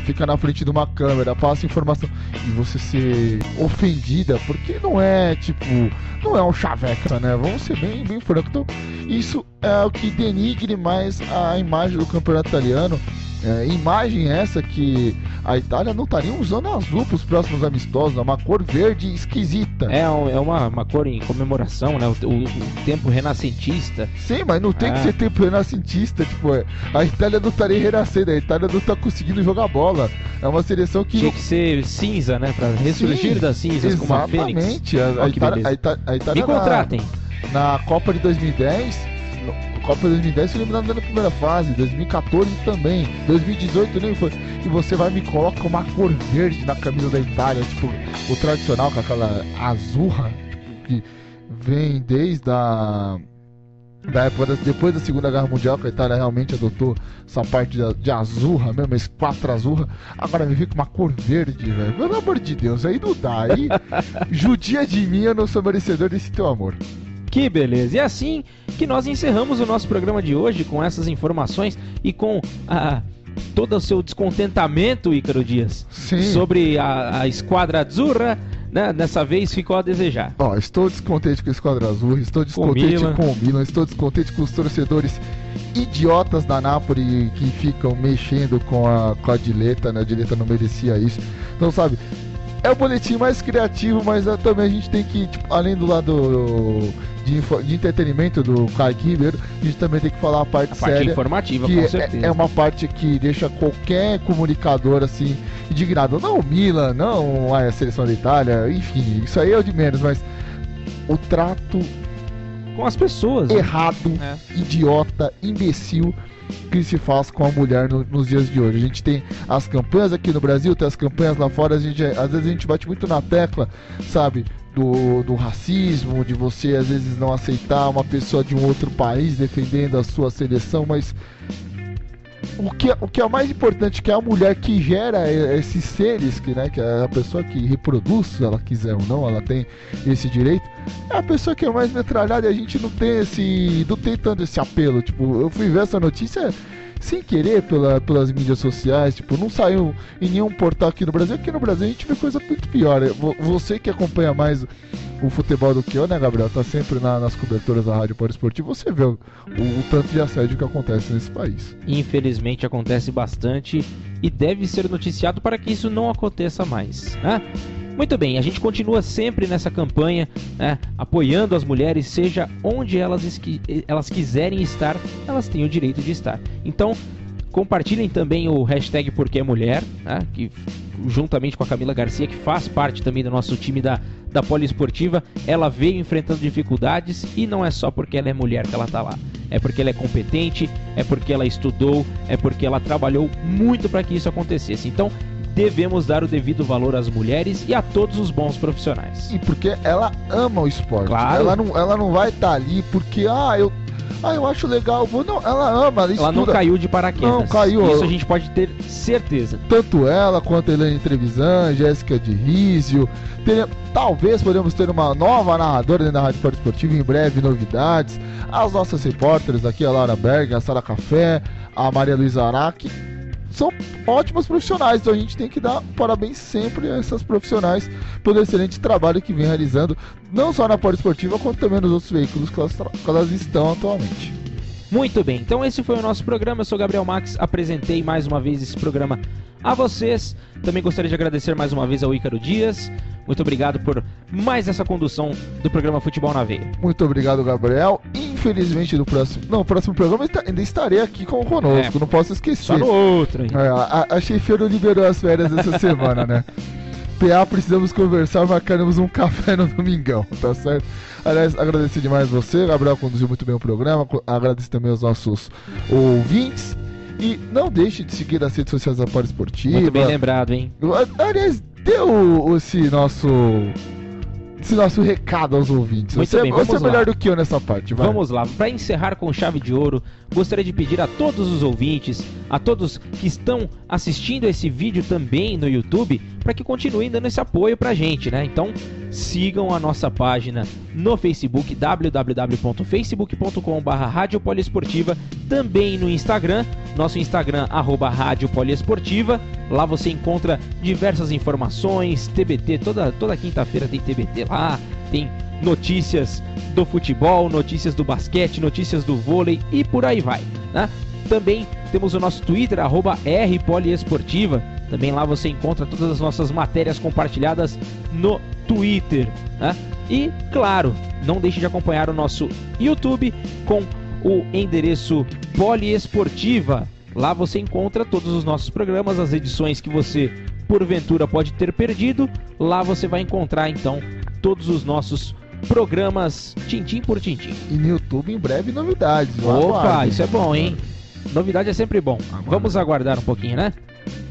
fica na frente de uma câmera, passa informação, e você ser ofendida, porque não é um chaveca, né? Vamos ser bem franco. Então, isso é o que denigre mais a imagem do campeonato italiano. Imagem essa que a Itália não estaria usando azul para os próximos amistosos, é uma cor verde esquisita. É uma cor em comemoração, né? O tempo renascentista. Sim, mas não tem que ser tempo renascentista, tipo, a Itália não estaria renascendo, a Itália não está conseguindo jogar bola. É uma seleção que... Tinha que ser cinza, né? Para ressurgir das cinzas como a Fênix. Exatamente, a Itália Me contratem. Na Copa de 2010... Copa 2010 foi eliminada na primeira fase, 2014 também, 2018 nem foi. E você vai me coloca uma cor verde na camisa da Itália, tipo, o tradicional com aquela azurra, que vem desde a da época depois da Segunda Guerra Mundial, que a Itália realmente adotou essa parte de azurra mesmo, esse 4 azurra. Agora me fica uma cor verde, velho. Pelo amor de Deus, aí não dá. Aí judia de mim, eu não sou merecedor desse teu amor. Que beleza! E assim que nós encerramos o nosso programa de hoje com essas informações e com todo o seu descontentamento, Ícaro Dias, sobre a Esquadra Azzurra, né? Dessa vez ficou a desejar. Estou descontente com a Esquadra Azzurra, estou descontente com o Milan, estou descontente com os torcedores idiotas da Napoli que ficam mexendo com a Diletta, né? A Diletta não merecia isso. Então, sabe, é o boletim mais criativo, mas também a gente tem que, tipo, além do lado de entretenimento do Kaique Ribeiro, a gente também tem que falar a parte séria, informativa, que com certeza. É uma parte que deixa qualquer comunicador assim indignado. Não o Milan, não a seleção da Itália, enfim, isso aí é o de menos, mas o trato com as pessoas errado, idiota, imbecil que se faz com a mulher nos dias de hoje. A gente tem as campanhas aqui no Brasil, tem as campanhas lá fora, às vezes a gente bate muito na tecla, sabe, do racismo, de você às vezes não aceitar uma pessoa de um outro país defendendo a sua seleção, mas o que é mais importante, que é a mulher que gera esses seres, que é a pessoa que reproduz, se ela quiser ou não, ela tem esse direito, é a pessoa que é mais metralhada, e a gente não tem tanto esse apelo. Tipo, eu fui ver essa notícia sem querer pelas mídias sociais, tipo, não saiu em nenhum portal aqui no Brasil. Aqui no Brasil a gente vê coisa muito pior. Você que acompanha mais o futebol do que eu, né, Gabriel? Tá sempre nas coberturas da Rádio Poliesportiva, você vê o tanto de assédio que acontece nesse país. Infelizmente acontece bastante e deve ser noticiado para que isso não aconteça mais, né? Muito bem, a gente continua sempre nessa campanha, né, apoiando as mulheres, seja onde elas quiserem estar, elas têm o direito de estar. Então, compartilhem também o hashtag Porque é Mulher, né, que juntamente com a Camila Garcia, que faz parte também do nosso time da Poliesportiva, ela veio enfrentando dificuldades e não é só porque ela é mulher que ela tá lá. É porque ela é competente, é porque ela estudou, é porque ela trabalhou muito para que isso acontecesse. Então, devemos dar o devido valor às mulheres e a todos os bons profissionais. E porque ela ama o esporte. Claro. Ela não vai estar ali porque, eu acho legal. Não, ela ama, ela não caiu de paraquedas. Não caiu. Isso a gente pode ter certeza. Tanto ela quanto a Elaine Trevisan, Jéssica de Rizio. Talvez podemos ter uma nova narradora dentro da Rádio Poliesportiva, em breve novidades. As nossas repórteres aqui, a Laura Berg, a Sara Café, a Maria Luísa Araque, são ótimas profissionais, então a gente tem que dar parabéns sempre a essas profissionais pelo excelente trabalho que vem realizando, não só na Poliesportiva, quanto também nos outros veículos que elas estão atualmente. Muito bem, então esse foi o nosso programa. Eu sou Gabriel Max, apresentei mais uma vez esse programa a vocês. Também gostaria de agradecer mais uma vez ao Ícaro Dias. Muito obrigado por mais essa condução do programa Futebol na Veia. Muito obrigado, Gabriel. Infelizmente, no próximo programa ainda estarei aqui conosco, não posso esquecer. Só no outro, hein? A chefeira liberou as férias essa semana, né? PA, precisamos conversar, marcaremos um café no domingão, tá certo? Aliás, agradecer demais você, Gabriel, conduziu muito bem o programa, agradecer também aos nossos ouvintes. E não deixe de seguir as redes sociais da Poliesportiva. Muito bem lembrado, hein? Aliás, deu esse nosso recado aos ouvintes. Muito bem, você é melhor do que eu nessa parte, vai. Vamos lá, para encerrar com chave de ouro, gostaria de pedir a todos os ouvintes, a todos que estão assistindo esse vídeo também no YouTube, para que continuem dando esse apoio pra gente, né? Então, sigam a nossa página no Facebook, www.facebook.com/Rádio Poliesportiva, também no Instagram, nosso Instagram, @Rádio Poliesportiva. Lá você encontra diversas informações, TBT, toda quinta-feira tem TBT lá, tem notícias do futebol, notícias do basquete, notícias do vôlei e por aí vai, né? Também temos o nosso Twitter, @RPoliesportiva. Também lá você encontra todas as nossas matérias compartilhadas no Twitter, né? E, claro, não deixe de acompanhar o nosso YouTube com o endereço Poliesportiva. Lá você encontra todos os nossos programas, as edições que você, porventura, pode ter perdido. Lá você vai encontrar, então, todos os nossos programas, tintim por tintim. E no YouTube, em breve, novidades. Opa, isso é bom, hein? Novidade é sempre bom. Vamos aguardar um pouquinho, né?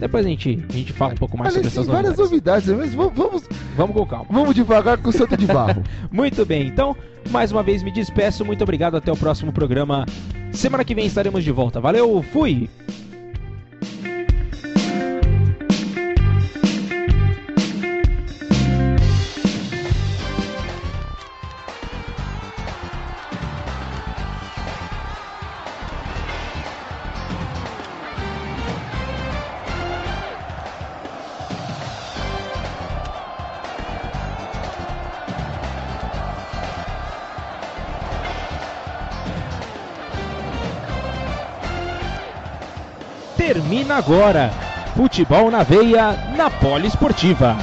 Depois a gente fala um pouco mais sobre essas várias novidades, mas vamos com calma. Vamos devagar com o Santo de Barro. Muito bem, então, mais uma vez me despeço. Muito obrigado, até o próximo programa. Semana que vem estaremos de volta. Valeu, fui! Termina agora. Futebol na veia, na Poliesportiva.